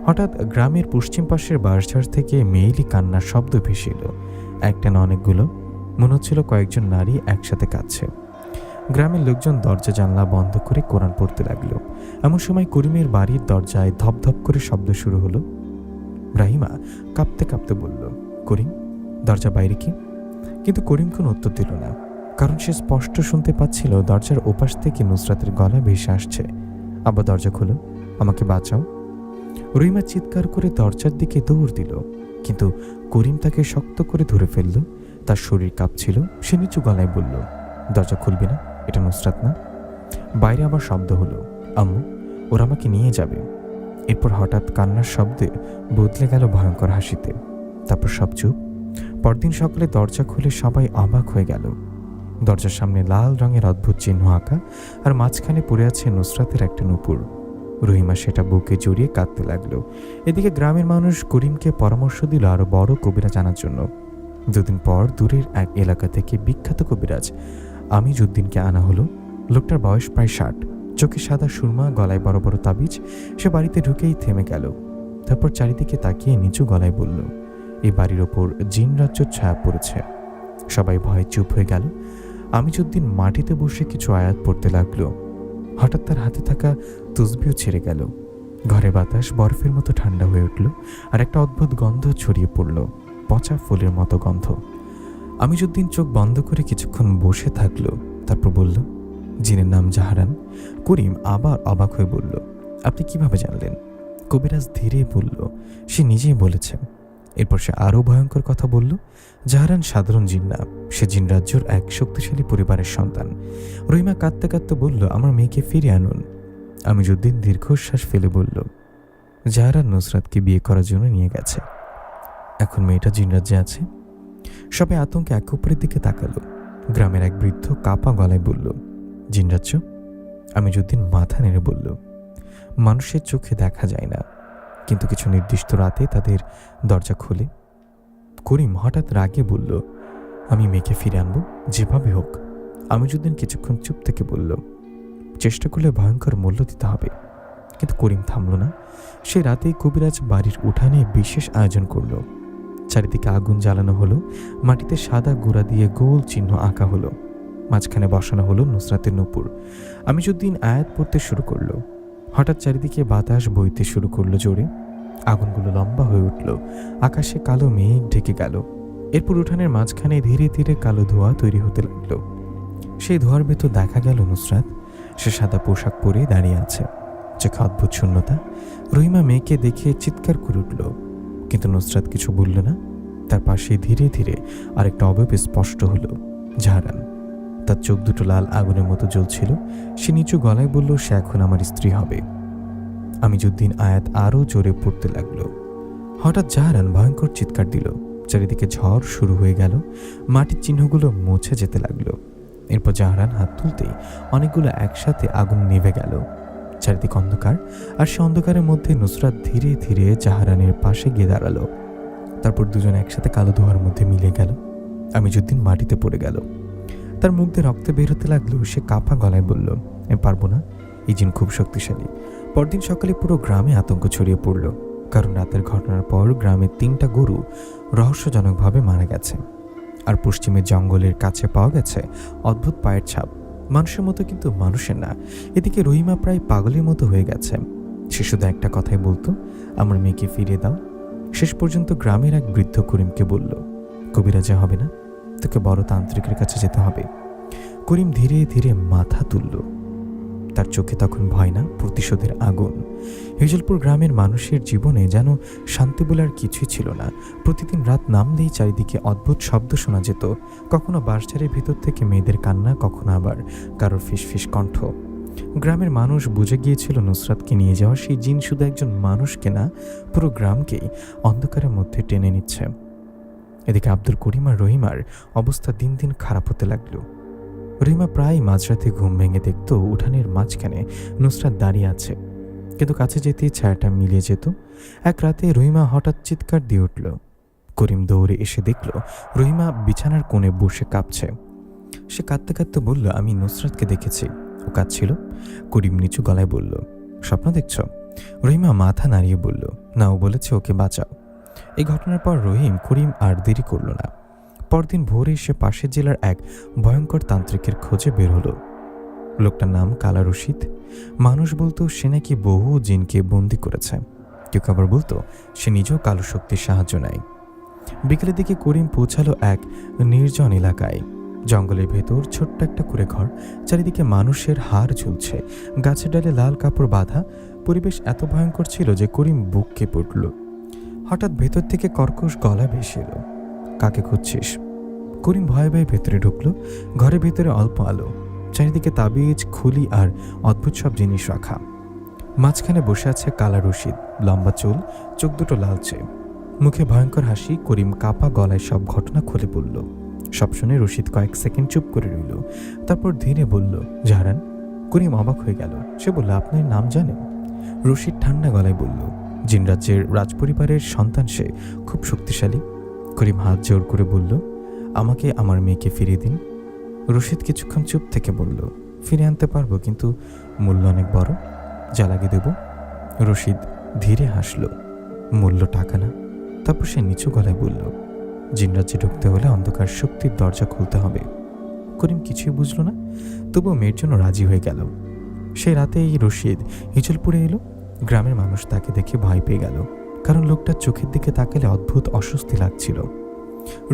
হঠাৎ গ্রামের পশ্চিম পাশের বাঁশঝাড় থেকে মেয়েলি কান্নার শব্দ ভেসে এলো। একটা না অনেকগুলো, মনে হচ্ছিল কয়েকজন নারী একসাথে কাঁদছে। গ্রামের লোকজন দরজা জানলা বন্ধ করে কোরআন পড়তে লাগলো। এমন সময় করিমের বাড়ির দরজায় ধপধপ করে শব্দ শুরু হলো। রাহিমা কাঁপতে কাঁপতে বলল, করিম, দরজা বাইরে কি? কিন্তু করিম কোনো উত্তর দিল না, কারণ সে স্পষ্ট শুনতে পাচ্ছিল দরজার ওপাশ থেকে নুসরাতের গলা ভেসে আসছে, আবার দরজা খোলো, আমাকে বাঁচাও। রহিমা চিৎকার করে দরজার দিকে দৌড় দিল, কিন্তু করিম তাকে শক্ত করে ধরে ফেলল। তার শরীর কাঁপছিল। সে নিচু গলায় বলল, দরজা খুলবি না, এটা নুসরাত না। বাইরে আবার শব্দ হলো, আম্মু, ওরা আমাকে নিয়ে যাবে। এরপর হঠাৎ কান্নার শব্দে বদলে গেল ভয়ঙ্কর হাসিতে। তারপর সব চুপ। পরদিন সকালে দরজা খুলে সবাই অবাক হয়ে গেল। দরজার সামনে লাল রঙের অদ্ভুত চিহ্ন আঁকা, আর মাঝখানে পড়ে আছে নুসরাতের একটা নূপুর। রহিমা সেটা বুকে জড়িয়ে কাঁদতে লাগলো। এদিকে গ্রামের মানুষ করিমকে পরামর্শ দিল আরো বড় কবিরাজ আনার জন্য। 2 দিন পর দূরের এক এলাকা থেকে বিখ্যাত কবিরাজ আমিজউদ্দিনকে আনা হলো। লোকটার বয়স প্রায় 60, চোখে সাদা সুরমা, গলায় বড় বড় তাবিজ। সে বাড়িতে ঢুকেই থেমে গেল। তারপর চারিদিকে তাকিয়ে নিচু গলায় বলল, এই বাড়ির ওপর জিন রাজ্যের ছায়া পড়েছে। সবাই ভয়ে চুপ হয়ে গেল। আমিজউদ্দিন মাটিতে বসে কিছু আয়াত পড়তে লাগলো। হঠাৎ তার হাতে থাকা তসবিও ছেড়ে গেল। ঘরে বাতাস বরফের মতো ঠান্ডা হয়ে উঠল, আর একটা অদ্ভুত গন্ধ ছড়িয়ে পড়ল, পচা ফুলের মতো গন্ধ। আমিজউদ্দিন চোখ বন্ধ করে কিছুক্ষণ বসে থাকলো। তারপর বলল, জিনের নাম জাহারান। করিম আবার অবাক হয়ে বলল, আপনি কিভাবে জানলেন? কবিরাজ ধীরে বলল, সে নিজেই বলেছে। এরপর সে আরও ভয়ঙ্কর কথা বলল, জাহারান সাধারণ জিন না, সে জিন রাজ্যের এক শক্তিশালী পরিবারের সন্তান। রহিমা কাঁদতে কাঁদতে বলল, আমার মেয়েকে ফিরে আনুন। আমিজউদ্দিন দীর্ঘশ্বাস ফেলে বলল, জাহারান নুসরাতকে বিয়ে করার জন্য নিয়ে গেছে। এখন মেয়েটা জিন রাজ্যে আছে। সবাই আতঙ্কে এক অপরের দিকে তাকালো। গ্রামের এক বৃদ্ধ কাপা গলায় বলল, জিন রাজ্য? আমিজউদ্দিন মাথা নেড়ে বলল, মানুষের চোখে দেখা যায় না, কিন্তু কিছু নির্দিষ্ট রাতে তাদের দরজা খোলে। করিম হঠাৎ রাগে বলল, আমি মেয়েকে ফিরে আনবো যেভাবে হোক। আমিজউদ্দিন কিছুক্ষণ চুপ থেকে বলল, চেষ্টা করলে ভয়ঙ্কর মূল্য দিতে হবে। কিন্তু করিম থামল না। সে রাতেই কবিরাজ বাড়ির উঠানে বিশেষ আয়োজন করল। চারিদিকে আগুন জ্বালানো হলো, মাটিতে সাদা গুঁড়া দিয়ে গোল চিহ্ন আঁকা হলো, মাঝখানে বসানো হলো নুসরাতের নূপুর। আমিজউদ্দিন আয়াত পড়তে শুরু করলো। হঠাৎ চারিদিকে বাতাস বইতে শুরু করলো জোরে। আগুনগুলো লম্বা হয়ে উঠল, আকাশে কালো মেঘ ঢেকে গেল। এরপর উঠানের মাঝখানে ধীরে ধীরে কালো ধোঁয়া তৈরি হতে লাগলো। সেই ধোঁয়ার ভেতর দেখা গেল নুসরাত। সে সাদা পোশাক পরে দাঁড়িয়ে আছে, চোখে অদ্ভুত শূন্যতা। রহিমা মেয়েকে দেখে চিৎকার করে উঠল, কিন্তু নুসরাত কিছু বলল না। তার পাশে ধীরে ধীরে আরেকটা অবয়ব স্পষ্ট হলো, জাহারান। তার চোখ দুটো লাল আগুনের মতো জ্বলছিল। সে নিচু গলায় বলল, সে এখন আমার স্ত্রী হবে। আমিজউদ্দিন আয়াত আরও জোরে পড়তে লাগলো। হঠাৎ জাহারান ভয়ঙ্কর চিৎকার দিল। চারিদিকে ঝড় শুরু হয়ে গেল। মাটির চিহ্নগুলো মুছে যেতে লাগলো। এরপর জাহারান হাত তুলতেই অনেকগুলো একসাথে আগুন নিভে গেল। চারিদিকে অন্ধকার, আর সে অন্ধকারের মধ্যে নুসরাত ধীরে ধীরে জাহারানের পাশে গিয়ে দাঁড়ালো। তারপর দুজন একসাথে কালো ধোঁয়ার মধ্যে মিলে গেল। আমিজউদ্দিন মাটিতে পড়ে গেল। তার মুখ দিয়ে রক্ত বের হতে লাগলো। সে কাঁপা গলায় বলল, আমি পারবো না, এই জিন খুব শক্তিশালী। পরদিন সকালে পুরো গ্রামে আতঙ্ক ছড়িয়ে পড়ল, কারণ রাতের ঘটনার পর গ্রামের 3টা গরু রহস্যজনকভাবে মারা গেছে। আর পশ্চিমের জঙ্গলের কাছে পাওয়া গেছে অদ্ভুত পায়ের ছাপ, মানুষের মতো কিন্তু মানুষের না। এদিকে রহিমা প্রায় পাগলের মতো হয়ে গেছে। সে শুধু একটা কথাই বলতো, আমার মেয়েকে ফিরিয়ে দাও। শেষ পর্যন্ত গ্রামের এক বৃদ্ধ করিমকে বলল, কবিরাজা হবে না, তোকে বড় তান্ত্রিকের কাছে যেতে হবে। করিম ধীরে ধীরে মাথা তুলল। তার চোখে তখন ভয় না, প্রতিশোধের আগুন। হিজলপুর গ্রামের মানুষের জীবনে যেন শান্তি বলার কিছুই ছিল না। প্রতিদিন রাত নামলেই চারিদিকে অদ্ভুত শব্দ শোনা যেত। কখনো বাঁশঝাড়ের ভেতর থেকে মেয়েদের কান্না, কখনো আবার কারোর ফিসফিস কণ্ঠ। গ্রামের মানুষ বুঝে গিয়েছিল নুসরাতকে নিয়ে যাওয়া সেই জিন শুধু একজন মানুষকে না, পুরো গ্রামকেই অন্ধকারের মধ্যে টেনে নিচ্ছে। এদিকে আব্দুল করিম আর রহিমার অবস্থা দিন দিন খারাপ হতে লাগলো। রহিমা প্রায় মাঝরাতে ঘুম ভেঙে দেখত উঠানের মাঝখানে নুসরাত দাঁড়িয়ে আছে, কিন্তু কাছে যেতেই ছায়াটা মিলিয়ে যেত। এক রাতে রহিমা হঠাৎ চিৎকার দিয়ে উঠল। করিম দৌড়ে এসে দেখল রহিমা বিছানার কোণে বসে কাঁপছে। সে কাঁদতে কাঁদতে বলল, আমি নুসরাতকে দেখেছি, ও কাঁদছিল। করিম নিচু গলায় বলল, স্বপ্ন দেখছ? রহিমা মাথা নাড়িয়ে বলল, না, ও বলেছে ওকে বাঁচাও। এই ঘটনার পর করিম আর দেরি করল না। পরদিন ভোরে সে পাশের জেলার এক ভয়ঙ্কর তান্ত্রিকের খোঁজে বের হলো। লোকটার নাম কালা রশিদ। মানুষ বলতো সে নাকি বহু জিনকে বন্দি করেছে, কেউ আবার বলতো সে নিজেও কালো শক্তির সাহায্য নেয়। বিকেলের দিকে করিম পৌঁছালো এক নির্জন এলাকায়। জঙ্গলের ভেতর ছোট্ট একটা করে ঘর, চারিদিকে মানুষের হাড় ঝুলছে, গাছের ডালে লাল কাপড় বাঁধা। পরিবেশ এত ভয়ঙ্কর ছিল যে করিম বুক কেঁপে উঠল। হঠাৎ ভেতর থেকে কর্কশ গলা ভেসে এলো, কাকে খুঁজছিস? করিম ভয়ে ভয়ে ভেতরে ঢুকলো। ঘরের ভেতরে অল্প আলো, চারিদিকে তাবিজ, খুলি আর অদ্ভুত সব জিনিস রাখা। মাঝখানে বসে আছে কালা রশিদ, লম্বা চুল, চোখ দুটো লালচে, মুখে ভয়ঙ্কর হাসি। করিম কাপা গলায় সব ঘটনা খুলে বলল। সব শুনে রশিদ কয়েক সেকেন্ড চুপ করে রইল, তারপর ধীরে বলল, জাহারান। করিম অবাক হয়ে গেল। সে বলল, আপনার নাম জানেন? রশিদ ঠান্ডা গলায় বলল, জিনরাজ্যের রাজপরিবারের সন্তান, সে খুব শক্তিশালী। করিম হাত জোর করে বলল, আমাকে আমার মেয়েকে ফিরিয়ে দিন। রশিদ কিছুক্ষণ চুপ থেকে বলল, ফিরে আনতে পারবো, কিন্তু মূল্য অনেক বড়, যা লাগে দেব। রশিদ ধীরে হাসল, মূল্য টাকা না। তারপর সে নিচু গলায় বলল, জিনরাজ্যে ঢুকতে হলে অন্ধকার শক্তির দরজা খুলতে হবে। করিম কিছুই বুঝল না, তবুও মেয়ের জন্য রাজি হয়ে গেল। সেই রাতে এই রশিদ হিজলপুরে এলো। গ্রামের মানুষ তাকে দেখে ভয় পেয়ে গেল, কারণ লোকটার চোখের দিকে তাকালে অদ্ভুত অস্বস্তি লাগছিল।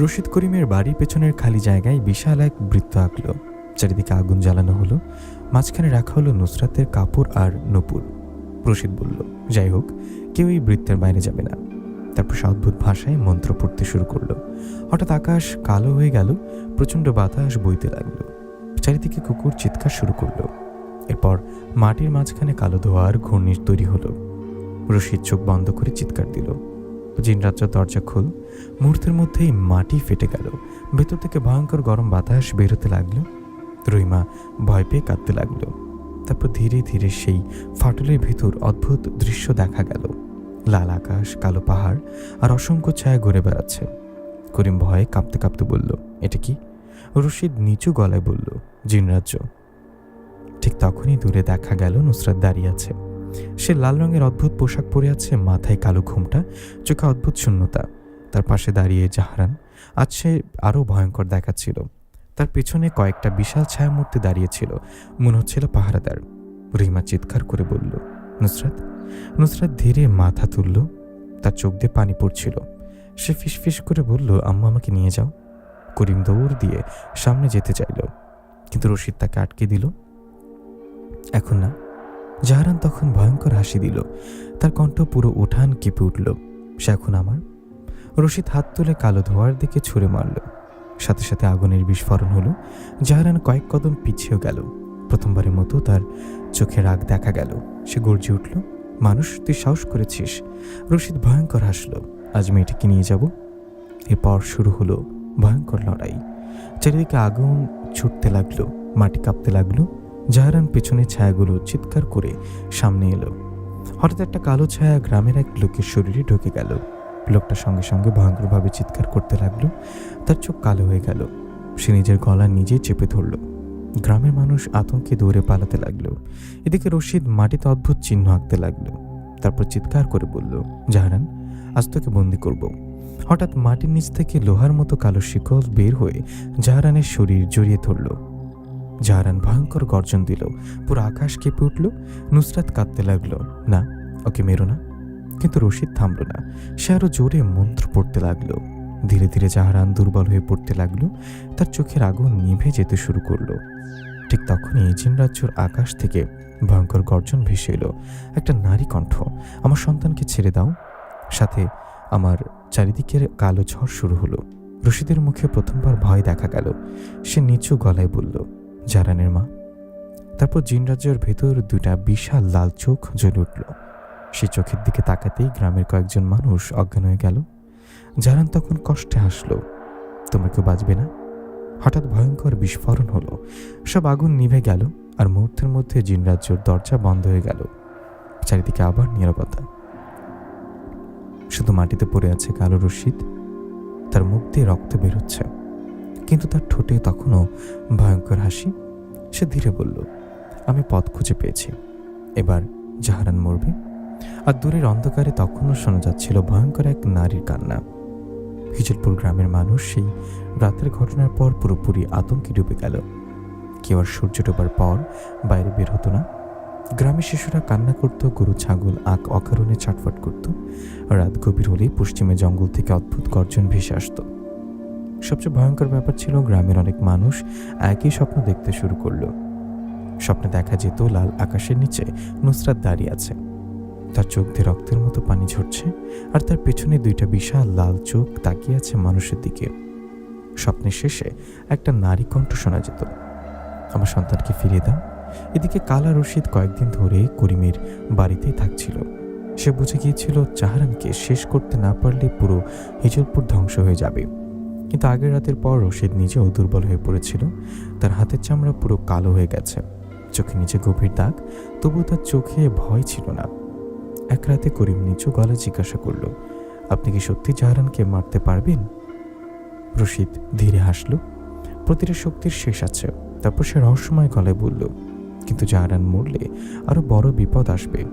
রশিদ করিমের বাড়ির পেছনের খালি জায়গায় বিশাল এক বৃত্ত আঁকল। চারিদিকে আগুন জ্বালানো হলো, মাঝখানে রাখা হলো নুসরাতের কাপড় আর নূপুর। রশিদ বলল, যাই হোক, কেউ এই বৃত্তের বাইরে যাবে না। তারপর সে অদ্ভুত ভাষায় মন্ত্র পড়তে শুরু করলো। হঠাৎ আকাশ কালো হয়ে গেল, প্রচণ্ড বাতাস বইতে লাগলো, চারিদিকে কুকুর চিৎকার শুরু করলো। এরপর মাটির মাঝখানে কালো ধোঁয়ার ঘূর্ণি তৈরি হলো। রশিদ চোখ বন্ধ করে চিৎকার দিল, জিনরাজ্য দরজা খুল। মুহূর্তের মধ্যেই মাটি ফেটে গেল, ভেতর থেকে ভয়ঙ্কর গরম বাতাস বেরোতে লাগলো। রহিমা ভয় পেয়ে কাঁদতে লাগলো। তারপর ধীরে ধীরে সেই ফাটলের ভেতর অদ্ভুত দৃশ্য দেখা গেল, লাল আকাশ, কালো পাহাড় আর অসংখ্য ছায়া ঘুরে বেড়াচ্ছে। করিম ভয়ে কাঁপতে কাঁপতে বলল, এটা কি? রশিদ নিচু গলায় বলল, জিনরাজ্য। ঠিক তখনই দূরে দেখা গেল নুসরাত দাঁড়িয়ে আছে। সে লাল রঙের অদ্ভুত পোশাক পরে আছে, মাথায় কালো ঘোমটা, চোখে অদ্ভুত শূন্যতা। তার পাশে দাঁড়িয়ে জাহারান। আজ সে আরও ভয়ঙ্কর দেখাচ্ছিল। তার পেছনে কয়েকটা বিশাল ছায়ামূর্তি দাঁড়িয়েছিল, মনে হচ্ছিল পাহারাদার। রহিমা চিৎকার করে বলল, নুসরাত। নুসরাত ধীরে মাথা তুলল, তার চোখ দিয়ে পানি পড়ছিল। সে ফিসফিস করে বলল, আম্মা, আমাকে নিয়ে যাও। করিম দৌড় দিয়ে সামনে যেতে চাইল, কিন্তু রশিদ তাকে আটকে দিল। এখন না। জাহারান তখন ভয়ঙ্কর হাসি দিল, তার কণ্ঠ পুরো উঠান কেঁপে উঠল, সে এখন আমার। রশিদ হাত তুলে কালো ধোঁয়ার দিকে ছুঁড়ে মারল, সাথে সাথে আগুনের বিস্ফোরণ হলো। জাহারান কয়েক কদম পিছিয়ে গেল। প্রথমবারের মতো তার চোখে রাগ দেখা গেল। সে গর্জে উঠল, মানুষ, তুই সাহস করেছিস? রশিদ ভয়ঙ্কর হাসল, আজ মেয়েটিকে নিয়ে যাব। এরপর শুরু হলো ভয়ঙ্কর লড়াই। চারিদিকে আগুন ছুটতে লাগলো, মাটি কাঁপতে লাগলো। জাহারান পেছনে ছায়াগুলো চিৎকার করে সামনে এলো। হঠাৎ একটা কালো ছায়া গ্রামের এক লোকের শরীরে ঢুকে গেল। লোকটা সঙ্গে সঙ্গে ভয়ঙ্করভাবে চিৎকার করতে লাগলো। তার চোখ কালো হয়ে গেল। সে নিজের গলা নিজেই চেপে ধরল। গ্রামের মানুষ আতঙ্কে দৌড়ে পালাতে লাগলো। এদিকে রশিদ মাটিতে অদ্ভুত চিহ্ন আঁকতে লাগলো। তারপর চিৎকার করে বলল, জাহারান, আজ তোকে বন্দি করব। হঠাৎ মাটির নিচ থেকে লোহার মতো কালো শিকল বের হয়ে জাহারানের শরীর জড়িয়ে ধরল। জাহারান ভয়ঙ্কর গর্জন দিল। পুরো আকাশ কেঁপে উঠল। নুসরাত কাঁদতে লাগলো, না, ওকে মেরো না। কিন্তু রশিদ থামল না। সে আরো জোরে মন্ত্র পড়তে লাগলো। ধীরে ধীরে জাহারান দুর্বল হয়ে পড়তে লাগলো। তার চোখের আগুন নিভে যেতে শুরু করলো। ঠিক তখনই জিন রাজ্যর আকাশ থেকে ভয়ঙ্কর গর্জন ভেসে এলো। একটা নারী কণ্ঠ, আমার সন্তানকে ছেড়ে দাও। সাথে আমার চারিদিকের কালো ঝড় শুরু হলো। রশিদের মুখে প্রথমবার ভয় দেখা গেল। সে নিচু গলায় বলল, জাহারানের মা। তারপর জিন রাজ্যের ভেতর দুটা বিশাল লাল চোখ জ্বলে উঠল। সে চোখের দিকে তাকাতেই গ্রামের কয়েকজন মানুষ অজ্ঞান হয়ে গেল। জাহারান তখন কষ্টে হাসলো, তোমরা কেউ বাঁচবে না। হঠাৎ ভয়ঙ্কর বিস্ফোরণ হলো। সব আগুন নিভে গেল আর মুহূর্তের মধ্যে জিন রাজ্যের দরজা বন্ধ হয়ে গেল। চারিদিকে আবার নীরবতা। শুধু মাটিতে পড়ে আছে কালো রশিদ। তার মুখ দিয়ে রক্ত বেরোচ্ছে, কিন্তু তার ঠোঁটে তখনও ভয়ঙ্কর হাসি। সে ধীরে বলল, আমি পথ খুঁজে পেয়েছি, এবার জাহারান মরবে। আর দূরের অন্ধকারে তখনও শোনা যাচ্ছিল ভয়ঙ্কর এক নারীর কান্না। হিজলপুর গ্রামের মানুষ সেই রাতের ঘটনার পর পুরোপুরি আতঙ্কে ডুবে গেল। কেউ আর সূর্য ডোবার পর বাইরে বের হতো না। গ্রামের শিশুরা কান্না করত, গরু ছাগল অকারণে ছটফট করত। রাত গভীর হলেই পশ্চিমে জঙ্গল থেকে অদ্ভুত গর্জন ভেসে আসত। সবচেয়ে ভয়ঙ্কর ব্যাপার ছিল, গ্রামের অনেক মানুষ একই স্বপ্ন দেখতে শুরু করলো। স্বপ্নে দেখা যেত লাল আকাশের নিচে নুসরাত দাঁড়িয়ে আছে। তার চোখ দিয়ে রক্তের মতো পানি ঝরছে, আর তার পেছনে দুইটা বিশাল লাল চোখ তাকিয়ে আছে মানুষের দিকে। স্বপ্নের শেষে একটা নারী কণ্ঠ শোনা যেত, আমার সন্তানকে ফিরিয়ে দাও। এদিকে কালা রশিদ কয়েকদিন ধরে করিমের বাড়িতেই থাকছিল। সে বুঝে গিয়েছিল জাহারানকে শেষ করতে না পারলে পুরো হিজলপুর ধ্বংস হয়ে যাবে। কিন্তু আগের রাতের পর রশিদ নিজেও দুর্বল হয়ে পড়েছিল। তার হাতের চামড়া পুরো কালো হয়ে গেছে, চোখে নিচে গভীর দাগ, তবুও তার চোখে ভয় ছিল না। এক রাতে করিম নিচু গলা জিজ্ঞাসা করল, আপনি কি সত্যি জাহারানকে মারতে পারবেন? রশিদ ধীরে হাসল। প্রতিটা শক্তির শেষ আছে। তারপর সে রহস্যময় গলায় বলল, কিন্তু জাহারান মরলে আরো বড় বিপদ আসবে।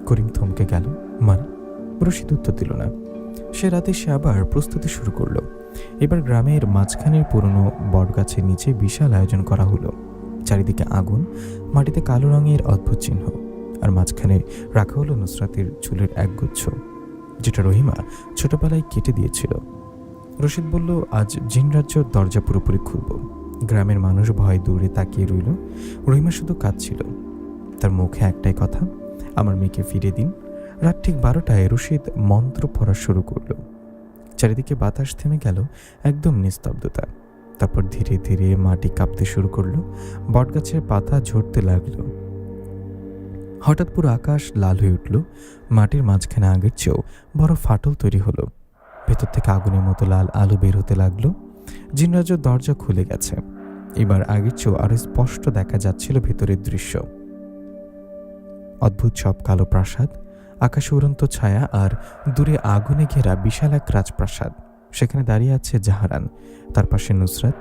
করিম থমকে গেল। মানে? রশিদ উত্তর দিল না। সে রাতে সে আবার প্রস্তুতি শুরু করলো। এবার গ্রামের মাঝখানের পুরনো বটগাছের নিচে বিশাল আয়োজন করা হলো। চারিদিকে আগুন, মাটিতে কালো রঙের অদ্ভুত চিহ্ন, আর মাঝখানে রাখা হলো নুসরাতের চুলের একগুচ্ছ, যেটা রহিমা ছোটবেলায় কেটে দিয়েছিল। রশিদ বলল, আজ জিন রাজ্যের দরজা পুরোপুরি খুলব। গ্রামের মানুষ ভয় দূরে তাকিয়ে রইল। রহিমা শুধু কাঁদছিল। তার মুখে একটাই কথা, আমার মেয়েকে ফিরিয়ে দিন। রাত ঠিক 12টায় রশিদ মন্ত্র পড়া শুরু করল। চারিদিকে বাতাস থেমে গেল, একদম নিস্তব্ধতা। তারপর ধীরে ধীরে মাটি কাঁপতে শুরু করলো। বটগাছের পাতা ঝরতে লাগলো। হঠাৎ পুরো আকাশ লাল হয়ে উঠল। মাটির মাঝখানে আগের চেয়েও বড় ফাটল তৈরি হলো। ভেতর থেকে আগুনের মতো লাল আলো বের হতে লাগলো। জিনরাজ্যের দরজা খুলে গেছে। এবার আগের চেয়েও আরো স্পষ্ট দেখা যাচ্ছিল ভেতরের দৃশ্য। অদ্ভুত সব কালো প্রাসাদ, আকাশে উড়ন্ত ছায়া, আর দূরে আগুনে ঘেরা বিশাল এক রাজপ্রাসাদ। সেখানে দাঁড়িয়ে আছে জাহারান, তার পাশে নুসরাত।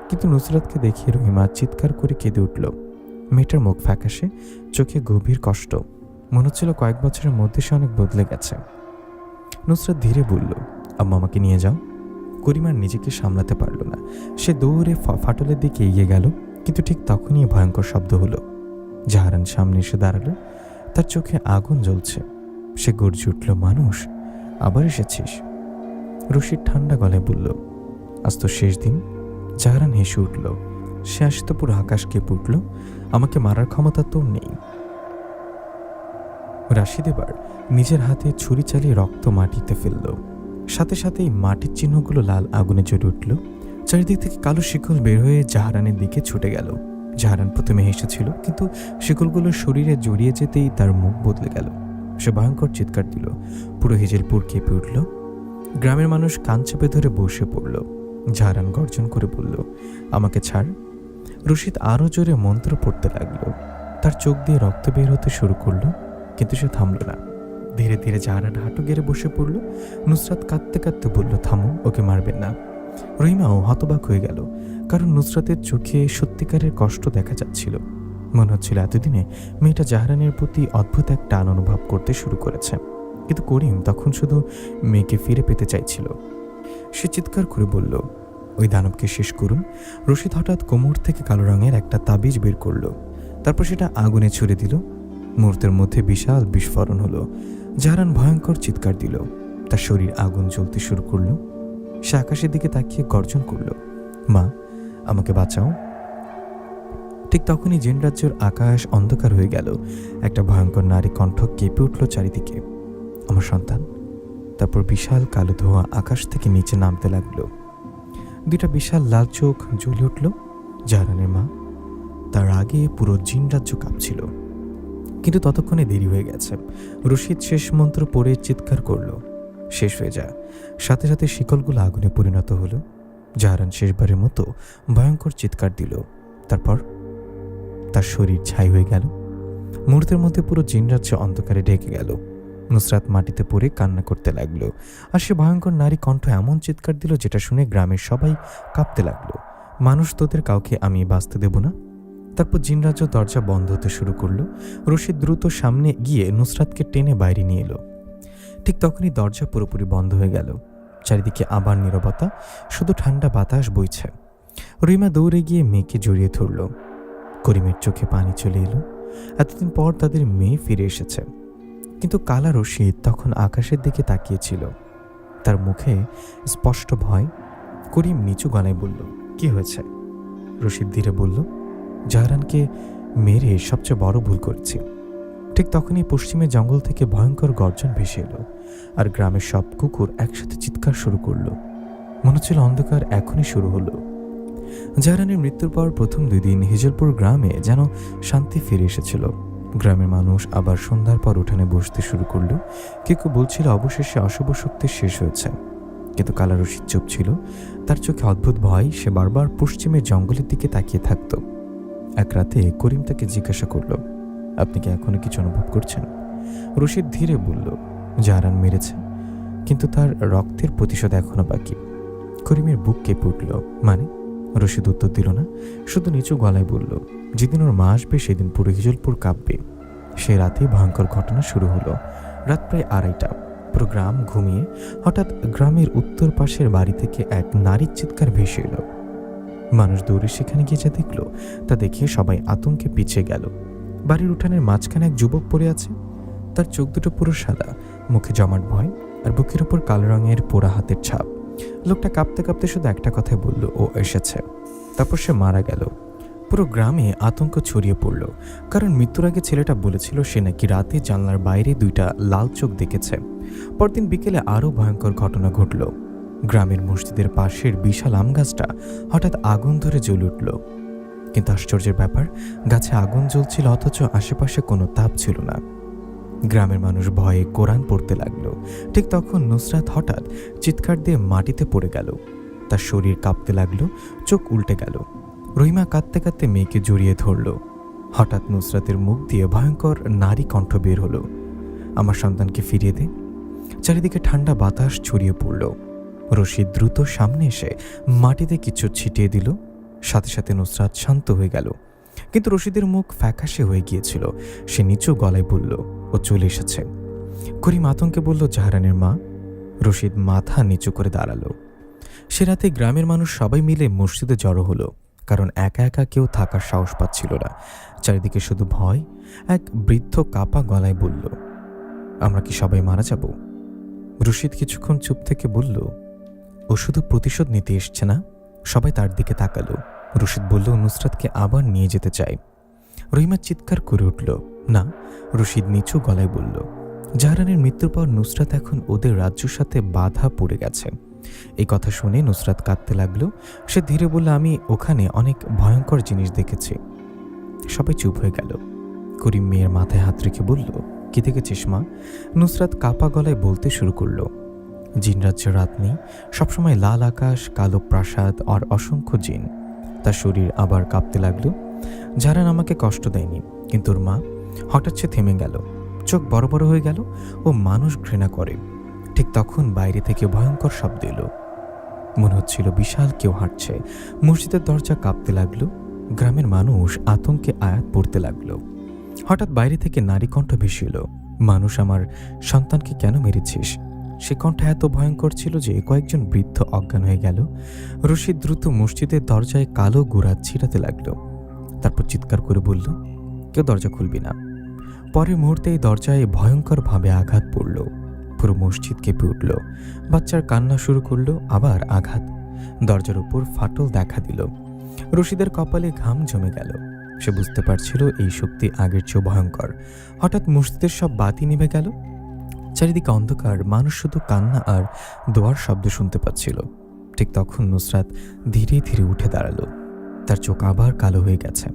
কিন্তু নুসরাতকে দেখে রহিমা চিৎকার করে কেঁদে উঠল। মেয়েটার মুখ ফ্যাকাশে, চোখে গভীর কষ্ট। মনে হচ্ছিল কয়েক বছরের মধ্যে সে অনেক বদলে গেছে। নুসরাত ধীরে বলল, আম্মা আমাকে নিয়ে যাও। করিমার নিজেকে সামলাতে পারল না। সে দৌড়ে ফাটলের দিকে এগিয়ে গেল, কিন্তু ঠিক তখনই ভয়ঙ্কর শব্দ হলো। জাহারান সামনে এসে দাঁড়ালো। তার চোখে আগুন জ্বলছে। সে গর্জে উঠল, মানুষ, আবার এসেছিস? রশিদ ঠান্ডা গলায় বলল, আজ তো শেষ দিন। জাহারান হেসে উঠল। সে আসতো পুরো আকাশ কেঁপে উঠল। আমাকে মারার ক্ষমতা তোর নেই। রাশিদ এবার নিজের হাতে ছুরি চালিয়ে রক্ত মাটিতে ফেলল। সাথে সাথেই মাটির চিহ্নগুলো লাল আগুনে জ্বলে উঠল। চারিদিক থেকে কালো শিকল বের হয়ে জাহারানের দিকে ছুটে গেল। জাহারান প্রথমে হেসেছিল, কিন্তু শিকলগুলো শরীরে জড়িয়ে যেতেই তার মুখ বদলে গেল। সে ভয়ঙ্কর চিৎকার দিল। পুরো হিজলপুর কেঁপে উঠল। গ্রামের মানুষ কান চেপে ধরে বসে পড়ল। জাহারান গর্জন করে বলল, আমাকে ছাড়। রশিদ আরো জোরে মন্ত্র পড়তে লাগলো। তার চোখ দিয়ে রক্ত বের হতে শুরু করলো, কিন্তু সে থামল না। ধীরে ধীরে জাহারান হাঁটু গেড়ে বসে পড়ল। নুসরাত কাঁদতে কাঁদতে বলল, থামুন, ওকে মারবেন না। রহিমাও হতবাক হয়ে গেল, কারণ নুসরাতের চোখে সত্যিকারের কষ্ট দেখা যাচ্ছিল। মনে হচ্ছিল এতদিনে মেয়েটা জাহারানের প্রতি অদ্ভুত এক টান অনুভব করতে শুরু করেছে। কিন্তু করিম তখন শুধু মেয়েকে ফিরে পেতে চাইছিল। সে চিৎকার করে বলল, ওই দানবকে শেষ করুন। রশিদ হঠাৎ কোমর থেকে কালো রঙের একটা তাবিজ বের করলো। তারপর সেটা আগুনে ছুড়ে দিল। মুহূর্তের মধ্যে বিশাল বিস্ফোরণ হলো। জাহারান ভয়ঙ্কর চিৎকার দিল। তার শরীর আগুন জ্বলতে শুরু করলো। সে আকাশের দিকে তাকিয়ে গর্জন করল, মা, আমাকে বাঁচাও। ঠিক তখনই জিন রাজ্যের আকাশ অন্ধকার হয়ে গেল। একটা ভয়ঙ্কর নারী কণ্ঠ কেঁপে উঠল চারিদিকে, আমার সন্তান। তারপর বিশাল কালো ধোঁয়া আকাশ থেকে নিচে নামতে লাগলো। দুইটা বিশাল লাল চোখ জ্বলে উঠল। জাহারানের মা। তার আগে পুরো জিন রাজ্য কাঁপছিল। কিন্তু ততক্ষণে দেরি হয়ে গেছে। রশিদ শেষ মন্ত্র পড়ে চিৎকার করল, শেষ হয়ে যা। সাথে সাথে শিকলগুলো আগুনে পরিণত হলো। জাহারান শেষবারের মতো ভয়ঙ্কর চিৎকার দিল। তারপর তার শরীর ছাই হয়ে গেল। মুহূর্তের মধ্যে পুরো জিন রাজ্য অন্ধকারে ঢেকে গেল। নুসরাত মাটিতে পড়ে কান্না করতে লাগলো। আর সে ভয়ঙ্কর নারী কণ্ঠ এমন চিৎকার দিল যেটা শুনে গ্রামের সবাই কাঁপতে লাগলো। মানুষ, তোদের কাউকে আমি বাঁচতে দেব না। তারপর জিন রাজ্য দরজা বন্ধ হতে শুরু করলো। রশিদ দ্রুত সামনে গিয়ে নুসরাতকে টেনে বাইরে নিয়ে এলো। ঠিক তখনই দরজা পুরোপুরি বন্ধ হয়ে গেল। চারিদিকে আবার নীরবতা, শুধু ঠান্ডা বাতাস বইছে। রহিমা দৌড়ে গিয়ে মেয়েকে জড়িয়ে ধরল। করিমের চোখে পানি চলে এলো। এতদিন পর তাদের মেয়ে ফিরে এসেছে। কিন্তু কালা রশিদ তখন আকাশের দিকে তাকিয়েছিল। তার মুখে স্পষ্ট ভয়। করিম নিচু গলায় বলল, কি হয়েছে? রশিদ ধীরে বলল, জাহারানকে মেরে সবচেয়ে বড় ভুল করেছি। ঠিক তখনই পশ্চিমে জঙ্গল থেকে ভয়ঙ্কর গর্জন ভেসে এলো। আর গ্রামের সব কুকুর একসাথে চিৎকার শুরু করলো। মনে হচ্ছিল অন্ধকার এখনই শুরু হলো। জাহারানের মৃত্যুর পর প্রথম 2 দিন হিজলপুর গ্রামে যেন শান্তি ফিরে এসেছিল। গ্রামের মানুষ আবার সন্ধ্যার পর উঠানে বসতে শুরু করলো। কেউ কেউ বলছিল অবশেষে অশুভ শক্তি শেষ হয়েছে। কিন্তু কালা রশিদ চুপ ছিল। তার চোখে অদ্ভুত ভয়। সে বারবার পশ্চিমের জঙ্গলের দিকে তাকিয়ে থাকত। এক রাতে করিম তাকে জিজ্ঞাসা করল, আপনি কি এখনো কিছু অনুভব করছেন? রশিদ ধীরে বলল, জাহারান মেরেছে, কিন্তু তার রক্তের প্রতিশোধ এখনো বাকি। করিমের বুক কেঁপে উঠল। মানে? রশিদ উত্তর দিল না, শুধু নিচু গলায় বলল, যেদিন ওর মা আসবে সেদিন পুরো হিজলপুর কাঁপবে। সে রাতে ভয়ঙ্কর ঘটনা শুরু হলো। রাত প্রায় 2:30। পুরো গ্রাম ঘুমিয়ে হঠাৎ গ্রামের উত্তর পাশের বাড়ি থেকে এক নারীর চিৎকার ভেসে এলো। মানুষ দৌড়ে সেখানে গিয়ে যা দেখলো তা দেখে সবাই আতঙ্কে পিছিয়ে গেল। বাড়ির উঠানের মাঝখানে এক যুবক পড়ে আছে। তার চোখ দুটো পুরো সাদা, মুখে জমাট ভয়, আর বুকের ওপর কালো রঙের পোড়া হাতের ছাপ। লোকটা কাঁপতে কাঁপতে শুধু একটা কথাই বলল, ও এসেছে। তারপর সে মারা গেল। পুরো গ্রামে আতঙ্ক ছড়িয়ে পড়ল, কারণ মৃত্যুর আগে ছেলেটা বলেছিল সে নাকি রাতে জানলার বাইরে 2টা লাল চোখ দেখেছে। পরদিন বিকেলে আরও ভয়ঙ্কর ঘটনা ঘটল। গ্রামের মসজিদের পাশের বিশাল আম গাছটা হঠাৎ আগুন ধরে জ্বলে উঠল। কিন্তু আশ্চর্যের ব্যাপার, গাছে আগুন জ্বলছিল অথচ আশেপাশে কোনো তাপ ছিল না। গ্রামের মানুষ ভয়ে কোরআন পড়তে লাগলো। ঠিক তখন নুসরাত হঠাৎ চিৎকার দিয়ে মাটিতে পড়ে গেল। তার শরীর কাঁপতে লাগলো, চোখ উল্টে গেল। রহিমা কাঁদতে কাঁদতে মেয়েকে জড়িয়ে ধরল। হঠাৎ নুসরাতের মুখ দিয়ে ভয়ঙ্কর নারী কণ্ঠ বের হলো, আমার সন্তানকে ফিরিয়ে দে। চারিদিকে ঠান্ডা বাতাস ছড়িয়ে পড়ল। রশিদ দ্রুত সামনে এসে মাটিতে কিছু ছিটিয়ে দিল। সাথে সাথে নুসরাত শান্ত হয়ে গেল। কিন্তু রশিদের মুখ ফ্যাকাশে হয়ে গিয়েছিল। সে নিচু গলায় বলল, ও চলে এসেছে। করিম আতঙ্কে বলল, জাহারানের মা? রশিদ মাথা নিচু করে দাঁড়ালো। সে রাতে গ্রামের মানুষ সবাই মিলে মসজিদে জড়ো হলো, কারণ একা একা কেউ থাকার সাহস পাচ্ছিল না। চারিদিকে শুধু ভয়। এক বৃদ্ধ কাপা গলায় বলল, আমরা কি সবাই মারা যাব? রশিদ কিছুক্ষণ চুপ থেকে বলল, ও শুধু প্রতিশোধ নিতে এসছে না। সবাই তার দিকে তাকালো। রশিদ বলল, নুসরাতকে আবার নিয়ে যেতে চাই। রহিমা চিৎকার করে উঠল, না। রশিদ নিচু গলায় বলল, জাহারানের মৃত্যুর পর নুসরাত এখন ওদের রাজ্যের সাথে বাধা পড়ে গেছে। এই কথা শুনে নুসরাত কাঁদতে লাগলো। সে ধীরে বলল, আমি ওখানে অনেক ভয়ঙ্কর জিনিস দেখেছি। সবাই চুপ হয়ে গেল। করিম মেয়ের মাথায় হাত রেখে বলল, কি দেখেছিস মা? নুসরাত কাপা গলায় বলতে শুরু করলো, জিন রাজ্যের রাত নেই, সবসময় লাল আকাশ, কালো প্রাসাদ আর অসংখ্য জিন। তার শরীর আবার কাঁপতে লাগলো। জাহারান আমাকে কষ্ট দেয়নি, কিন্তু ওর মা। হঠাৎ সে থেমে গেল। চোখ বড় বড় হয়ে গেল ও মানুষ ঘৃণা করে। ঠিক তখন বাইরে থেকে ভয়ঙ্কর শব্দ এলো। মনে হচ্ছিল বিশাল কেউ হাঁটছে। মসজিদের দরজা কাঁপতে লাগলো। গ্রামের মানুষ আতঙ্কে আয়াত পড়তে লাগলো। হঠাৎ বাইরে থেকে নারী কণ্ঠ ভেসে এলো, মানুষ আমার সন্তানকে কেন মেরেছিস? সে কণ্ঠ এত ভয়ঙ্কর ছিল যে কয়েকজন বৃদ্ধ অজ্ঞান হয়ে গেল। রশিদ দ্রুত মসজিদের দরজায় কালো গুড়া ছিটাতে লাগলো। তারপর চিৎকার করে বলল, কেউ দরজা খুলবি না। পরের মুহূর্তেই দরজায় ভয়ঙ্করভাবে আঘাত পড়ল। পুরো মসজিদ কেঁপে উঠল। বাচ্চার কান্না শুরু করলো, আবার আঘাত। দরজার উপর ফাটল দেখা দিল। রশিদের কপালে ঘাম জমে গেল। সে বুঝতে পারছিল এই শক্তি আগের চেয়েও ভয়ঙ্কর। হঠাৎ মসজিদের সব বাতি নিভে গেল। চারিদিকে অন্ধকার, মানুষ শুধু কান্না আর দোয়ার শব্দ শুনতে পাচ্ছিল। ঠিক তখন নুসরাত ধীরে ধীরে উঠে দাঁড়ালো। তার চোখ আবার কালো হয়ে গেছে।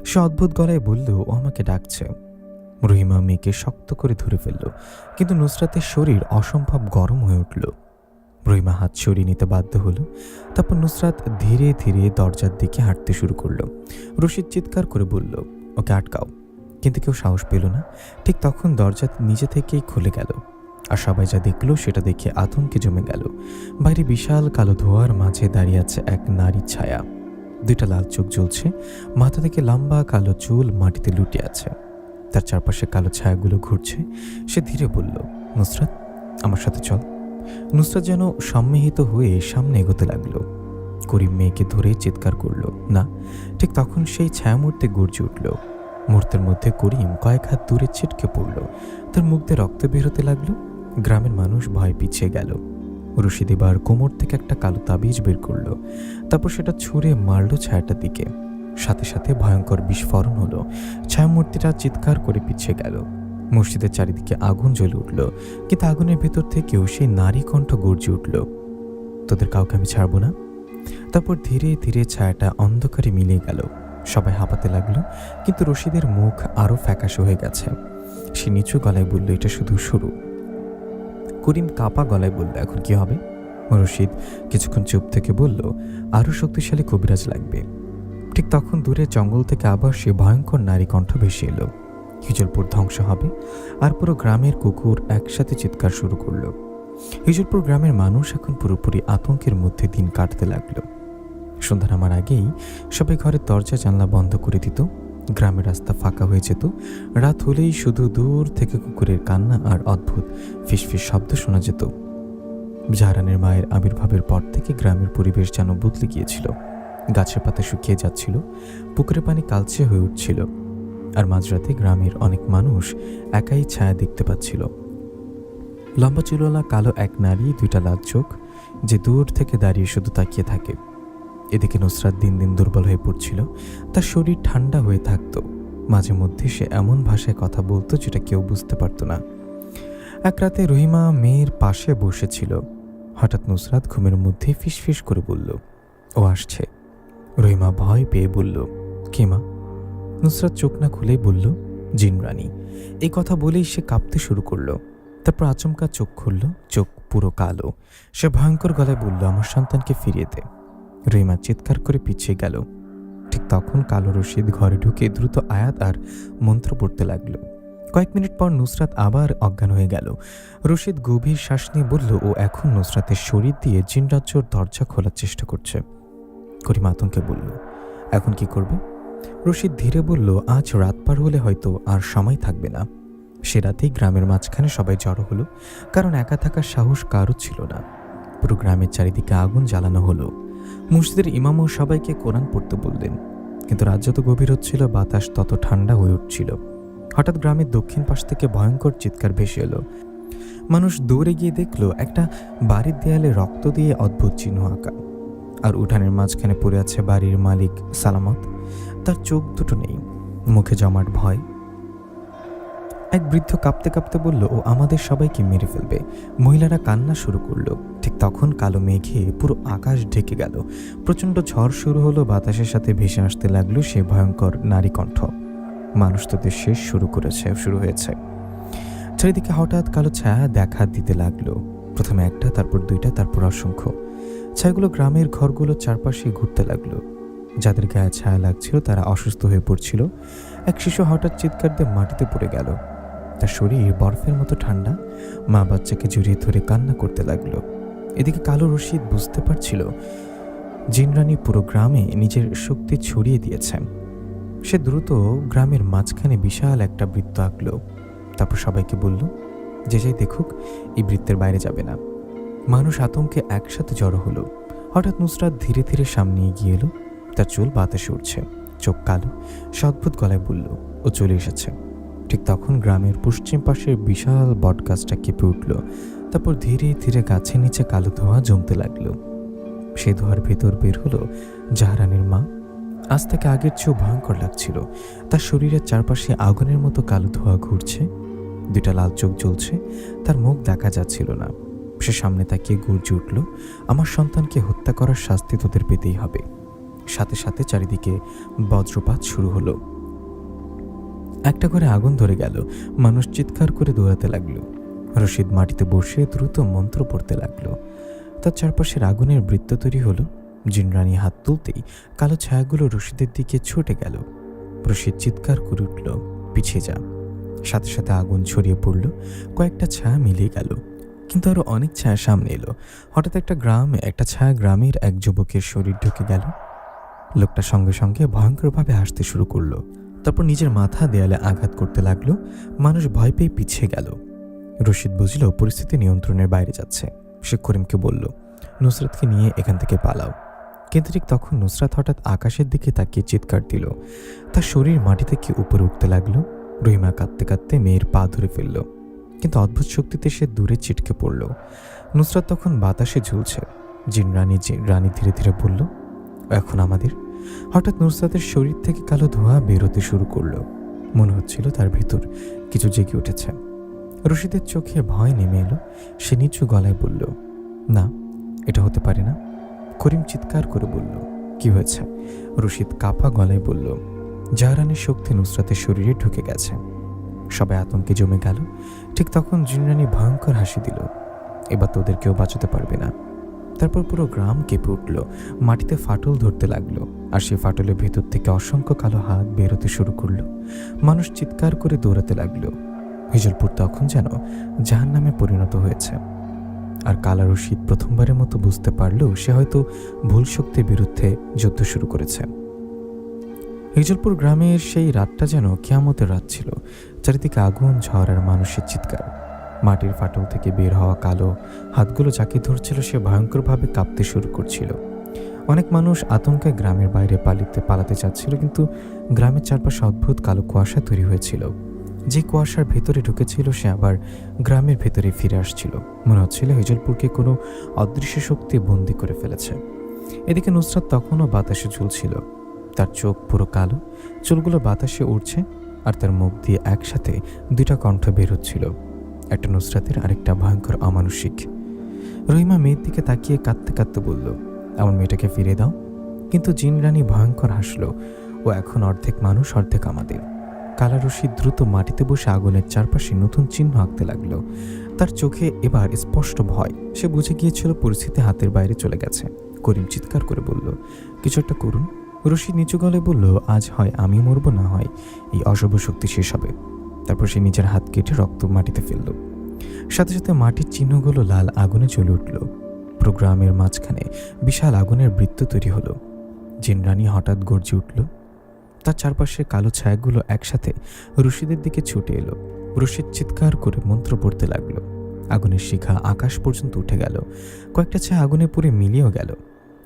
সে অদ্ভুত গলায় বলল, ও আমাকে ডাকছে। রহিমা মেয়েকে শক্ত করে ধরে ফেলল, কিন্তু নুসরাতের শরীর অসম্ভব গরম হয়ে উঠল। রহিমা হাত সরিয়ে নিতে বাধ্য হলো। তারপর নুসরাত ধীরে ধীরে দরজার দিকে হাঁটতে শুরু করলো। রশিদ চিৎকার করে বলল, ওকে আটকাও। কিন্তু কেউ সাহস পেল না। ঠিক তখন দরজা নিজে থেকেই খুলে গেল, আর সবাই যা দেখলো সেটা দেখে আতঙ্কে জমে গেল। বাইরে বিশাল কালো ধোঁয়ার মাঝে দাঁড়িয়ে আছে এক নারীর ছায়া। দুইটা লাল চোখ জ্বলছে, মাথা থেকে লম্বা কালো চুল মাটিতে লুটিয়ে আছে। তার চারপাশে কালো ছায়াগুলো ঘুরছে। সে ধীরে বলল, নুসরাত, আমার সাথে চল। নুসরাত যেন সম্মিলিত হয়ে সামনে এগোতে লাগলো। করিম মেয়েকে ধরে চিৎকার করল, না। ঠিক তখন সেই ছায়ামূর্তি গর্জে উঠল। মুহূর্তের মধ্যে করিম কয়েক হাত দূরে ছিটকে পড়ল। তার মুখ দিয়ে রক্ত বেরোতে লাগলো। গ্রামের মানুষ ভয় পিছিয়ে গেল। রশিদ এবার কোমর থেকে একটা কালো তাবিজ বের করলো। তারপর সেটা ছুঁড়ে মারল ছায়াটার দিকে। সাথে সাথে ভয়ঙ্কর বিস্ফোরণ হলো। ছায়ামূর্তিটা চিৎকার করে পিছিয়ে গেল। মসজিদের চারিদিকে আগুন জ্বলে উঠল, কিন্তু আগুনের ভেতর থেকেও সেই নারী কণ্ঠ গর্জে উঠল, তোদের কাউকে আমি ছাড়বো না। তারপর ধীরে ধীরে ছায়াটা অন্ধকারে মিলিয়ে গেল। সবাই হাঁপাতে লাগলো, কিন্তু রশিদের মুখ আরো ফ্যাকাশে হয়ে গেছে। সে নিচু গলায় বলল, এটা শুধু শুরু। করিম কাপা গলায় বলল, এখন কি হবে? রশিদ কিছুক্ষণ চুপ থেকে বলল, আরো শক্তিশালী কবিরাজ লাগবে। ঠিক তখন দূরে জঙ্গল থেকে আবার সে ভয়ঙ্কর নারী কণ্ঠ ভেসে এলো, হিজলপুর ধ্বংস হবে। আর পুরো গ্রামের কুকুর একসাথে চিৎকার শুরু করলো। হিজলপুর গ্রামের মানুষ এখন পুরোপুরি আতঙ্কের মধ্যে দিন কাটতে লাগলো। সন্ধ্যা নামার আগেই সবাই ঘরের দরজা জানলা বন্ধ করে দিত। গ্রামের রাস্তা ফাঁকা হয়ে যেত। রাত হলেই শুধু দূর থেকে কুকুরের কান্না আর অদ্ভুত ফিসফিস শব্দ শোনা যেত। জাহারানের মায়ের আবির্ভাবের পর থেকে গ্রামের পরিবেশ যেন বদলে গিয়েছিল। গাছের পাতা শুকিয়ে যাচ্ছিল, পুকুরের পানি কালচে হয়ে উঠছিল, আর মাঝরাতে গ্রামের অনেক মানুষ একাই ছায়া দেখতে পাচ্ছিল। লম্বা চুলওয়ালা কালো এক নারী, দুইটা লাল চোখ, যে দূর থেকে দাঁড়িয়ে শুধু তাকিয়ে থাকে। এদিকে নুসরাত দিন দিন দুর্বল হয়ে পড়ছিল। তার শরীর ঠান্ডা হয়ে থাকত। মাঝে মধ্যে সে এমন ভাষায় কথা বলতো যেটা কেউ বুঝতে পারত না। এক রাতে রহিমা মেয়ের পাশে বসেছিল। হঠাৎ নুসরাত ঘুমের মধ্যে ফিসফিস করে বলল, ও আসছে। রহিমা ভয় পেয়ে বলল, কে মা? নুসরাত চোখ না খুলেই বলল, জিন রানী। এই কথা বলেই সে কাঁপতে শুরু করলো। তারপর আচমকা চোখ খুলল, চোখ পুরো কালো। সে ভয়ঙ্কর গলায় বলল, আমার সন্তানকে ফিরিয়ে দে। রহিমা চিৎকার করে পিছিয়ে গেল। ঠিক তখন কালো রশিদ ঘরে ঢুকে দ্রুত আয়াত আর মন্ত্র পড়তে লাগলো। কয়েক মিনিট পর নুসরাত আবার অজ্ঞান হয়ে গেল। রশিদ গভীর শ্বাস নিয়ে বলল, ও এখন নুসরাতের শরীর দিয়ে জিন রাজ্যর দরজা খোলার চেষ্টা করছে। করিম আতঙ্কে বলল, এখন কি করবে? রশিদ ধীরে বলল, আজ রাত পার হলে হয়তো আর সময় থাকবে না। সে রাতেই গ্রামের মাঝখানে সবাই জড়ো হলো, কারণ একা থাকার সাহস কারও ছিল না। পুরো গ্রামের চারিদিকে আগুন জ্বালানো হলো। মসজিদের ইমামও সবাইকে কোরআন পড়তে বললেন, কিন্তু রাত যত গভীর হচ্ছিল বাতাস তত ঠান্ডা হয়ে উঠছিল। হঠাৎ গ্রামের দক্ষিণ পাশ থেকে ভয়ঙ্কর চিৎকার ভেসে এলো। মানুষ দৌড়ে গিয়ে দেখলো একটা বাড়ির দেয়ালে রক্ত দিয়ে অদ্ভুত চিহ্ন আঁকা, আর উঠানের মাঝখানে পড়ে আছে বাড়ির মালিক সালামত। তার চোখ দুটো নেই, মুখে জমাট ভয়। এক বৃদ্ধ কাঁপতে কাঁপতে বলল, ও আমাদের সবাইকে মেরে ফেলবে। মহিলারা কান্না শুরু করলো। ঠিক তখন কালো মেঘে পুরো আকাশ ঢেকে গেল। প্রচণ্ড ঝড় শুরু হলো। বাতাসের সাথে ভেসে আসতে লাগলো সে ভয়ঙ্কর নারী কণ্ঠ, মানুষ তোদের শেষ শুরু হয়েছে। চারিদিকে হঠাৎ কালো ছায়া দেখা দিতে লাগলো। প্রথমে একটা, তারপর দুইটা, তারপর অসংখ্য। ছায়াগুলো গ্রামের ঘরগুলোর চারপাশে ঘুরতে লাগলো। যাদের গায়ে ছায়া লাগছিল তারা অসুস্থ হয়ে পড়ছিল। এক শিশু হঠাৎ চিৎকার দিয়ে মাটিতে পড়ে গেল। তার শরীর বরফের মতো ঠান্ডা। মা বাচ্চাকে জড়িয়ে ধরে কান্না করতে লাগলো। এদিকে কালো রশিদ বুঝতে পারছিল জিনরানি পুরো গ্রামে নিজের শক্তি ছড়িয়ে দিয়েছে। সে দ্রুত গ্রামের মাঝখানে বিশাল একটা বৃত্ত আঁকল। তারপর সবাইকে বলল, যে যাই দেখুক এই বৃত্তের বাইরে যাবে না। মানুষ আতঙ্কে একসাথে জড়ো হলো। হঠাৎ নুসরাত ধীরে ধীরে সামনে এগিয়ে এলো। তার চুল বাতাসে উঠছে, চোখ কালো। সে অদ্ভুত গলায় বলল, ও চলে এসেছে। ঠিক তখন গ্রামের পশ্চিম পাশের বিশাল বটগাছটা কেঁপে উঠল। তারপর ধীরে ধীরে গাছের নিচে কালো ধোঁয়া জমতে লাগলো। সেই ধোঁয়ার ভেতর বের হলো জাহারানের মা। আজ থেকে আগের চেয়েও ভয়ঙ্কর লাগছিল। তার শরীরের চারপাশে আগুনের মতো কালো ধোঁয়া ঘুরছে, দুটা লাল চোখ জ্বলছে। তার মুখ দেখা যাচ্ছিল না। সে সামনে তাকিয়ে গর্জে উঠল, আমার সন্তানকে হত্যা করার শাস্তি তোদের পেতেই হবে। সাথে সাথে চারিদিকে বজ্রপাত শুরু হলো। একটা করে আগুন ধরে গেল। মানুষ চিৎকার করে দৌড়াতে লাগলো। রশিদ মাটিতে বসে দ্রুত মন্ত্র পড়তে লাগলো। তার চারপাশের আগুনের বৃত্ত তৈরি হলো। জিনরানি হাত তুলতেই কালো ছায়াগুলো রশিদের দিকে ছুটে গেল। রশিদ চিৎকার করে উঠল, পিছিয়ে যা। সাথে সাথে আগুন ছড়িয়ে পড়ল। কয়েকটা ছায়া মিলিয়ে গেল, কিন্তু আরো অনেক ছায়া সামনে এলো। হঠাৎ একটা ছায়া গ্রামের এক যুবকের শরীর ঢুকে গেল। লোকটা সঙ্গে সঙ্গে ভয়ঙ্করভাবে হাসতে শুরু করলো। তারপর নিজের মাথা দেয়ালে আঘাত করতে লাগলো। মানুষ ভয় পেয়ে পিছিয়ে গেল। রশিদ বুঝল পরিস্থিতি নিয়ন্ত্রণের বাইরে যাচ্ছে। সে করিমকে বলল, নুসরাতকে নিয়ে এখান থেকে পালাও। কিন্তু ঠিক তখন নুসরাত হঠাৎ আকাশের দিকে তাকিয়ে চিৎকার দিল। তার শরীর মাটি থেকে উপরে উঠতে লাগলো। রহিমা কাঁদতে কাঁদতে মেয়ের পা ধরে ফেলল, কিন্তু অদ্ভুত শক্তিতে সে দূরে ছিটকে পড়ল। নুসরাত তখন বাতাসে ঝুলছে। রানী ধীরে ধীরে বলল, এখন আমাদের। হঠাৎ নুসরাতের শরীর থেকে কালো ধোঁয়া বেরোতে শুরু করলো। মনে হচ্ছিল তার ভেতর কিছু জেগে উঠেছে। রশিদের চোখে ভয় নেমে এলো। সে নিচু গলায় বলল, না, এটা হতে পারে না। করিম চিৎকার করে বলল, কি হয়েছে? রশিদ কাঁপা গলায় বলল, জাহারানের শক্তি নুসরাতের শরীরে ঢুকে গেছে। সবাই আতঙ্কে জমে গেল। ঠিক তখন জিনরানি ভয়ঙ্কর হাসি দিল, এবার তোদের কেউ বাঁচাতে পারবে না। তারপর পুরো গ্রাম কেঁপে উঠল। মাটিতে ফাটল ধরতে লাগলো, আর সেই ফাটলের ভেতর থেকে অসংখ্য কালো হাত বেরোতে শুরু করলো। মানুষ চিৎকার করে দৌড়াতে লাগলো। হিজলপুর তখন যেন জাহান্নামে পরিণত হয়েছে। আর কালা রশিদ প্রথমবারের মতো বুঝতে পারল সে হয়তো ভুল শক্তির বিরুদ্ধে যুদ্ধ শুরু করেছে। হিজলপুর গ্রামের সেই রাতটা যেন কিয়ামতের রাত ছিল। চারিদিকে আগুন, ঝড় আর মানুষের চিৎকার। মাটির ফাটল থেকে বের হওয়া কালো হাতগুলো যাকে ধরছিল সে ভয়ঙ্করভাবে কাঁপতে শুরু করছিল। অনেক মানুষ আতঙ্কে গ্রামের বাইরে পালাতে চাচ্ছিল, কিন্তু গ্রামের চারপাশে অদ্ভুত কালো কুয়াশা তৈরি হয়েছিল। যে কুয়াশার ভেতরে ঢুকেছিল সে আবার গ্রামের ভেতরে ফিরে আসছিল। মনে হচ্ছিল হিজলপুরকে কোনো অদৃশ্য শক্তি বন্দি করে ফেলেছে। এদিকে নুসরাত তখনও বাতাসে ঝুলছিল। তার চোখ পুরো কালো, চুলগুলো বাতাসে উড়ছে, আর তার মুখ দিয়ে একসাথে দুইটা কণ্ঠ বের হচ্ছিল, একটা নুসরাতের, আরেকটা ভয়ঙ্কর অমানুষিক। রহিমা মেয়ের দিকে তাকিয়ে কাঁদতে কাঁদতে বলল, আমার মেয়েটাকে ফিরে দাও। কিন্তু জিনরানি ভয়ঙ্কর হাসল, ও এখন অর্ধেক মানুষ অর্ধেক আমাদের। কালা রশিদ দ্রুত মাটিতে বসে আগুনের চারপাশে নতুন চিহ্ন আঁকতে লাগলো। তার চোখে এবার স্পষ্ট ভয়। সে বুঝে গিয়েছিল পরিস্থিতি হাতের বাইরে চলে গেছে। করিম চিৎকার করে বলল, কিছু একটা করুন। রশিদ নিচু গলায় বলল, আজ হয় আমি মরব, না হয় এই অশুভ শক্তি শেষ হবে। তারপর সে নিজের হাত কেটে রক্ত মাটিতে ফেলল। সাথে সাথে মাটির চিহ্নগুলো লাল আগুনে জ্বলে উঠল। পুরো গ্রামের মাঝখানে বিশাল আগুনের বৃত্ত তৈরি হলো। জিনরানি হঠাৎ গর্জে উঠল। তার চারপাশে কালো ছায়াগুলো একসাথে রশিদের দিকে ছুটে এলো। রশিদ চিৎকার করে মন্ত্র পড়তে লাগলো। আগুনের শিখা আকাশ পর্যন্ত উঠে গেল। কয়েকটা ছায়া আগুনে পুড়ে মিলিয়েও গেল।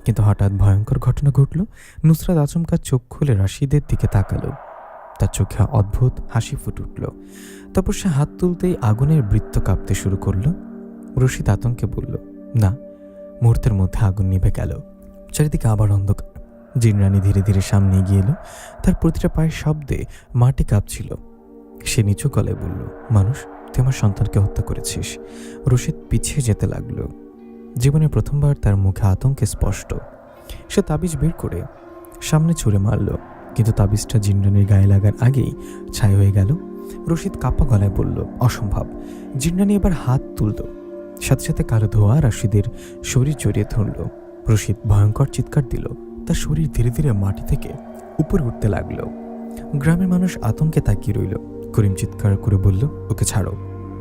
কিন্তু হঠাৎ ভয়ঙ্কর ঘটনা ঘটল। নুসরাত আচমকা চোখ খুলে রাশিদের দিকে তাকালো। তার চোখে অদ্ভুত হাসি ফুটে উঠল। তারপর সে হাত তুলতেই আগুনের বৃত্ত কাঁপতে শুরু করলো। রশিদ আতঙ্কে বলল, না। মুহূর্তের মধ্যে আগুন নিভে গেল। চারিদিকে আবার অন্ধকার। জিনরানি ধীরে ধীরে সামনে এগিয়ে এলো। তার প্রতিটা পায়ের শব্দে মাটি কাঁপছিল। সে নিচু গলায় বলল, মানুষ, তুই আমার সন্তানকে হত্যা করেছিস। রশিদ পিছিয়ে যেতে লাগলো। জীবনে প্রথমবার তার মুখে আতঙ্কে স্পষ্ট। সে তাবিজ বের করে সামনে ছুঁড়ে মারল, কিন্তু তাবিজটা জিনরানির গায়ে লাগার আগেই ছাই হয়ে গেল। রশিদ কাঁপা গলায় বলল, অসম্ভব। জিনরানি এবার হাত তুলল। সাথে সাথে কালো ধোঁয়া রাশিদের শরীর জড়িয়ে ধরল। রশিদ ভয়ঙ্কর চিৎকার দিল। তার শরীর ধীরে ধীরে মাটি থেকে উপরে উঠতে লাগলো। গ্রামের মানুষ আতঙ্কে তাকিয়ে রইল। করিম চিৎকার করে বলল, ওকে ছাড়ো।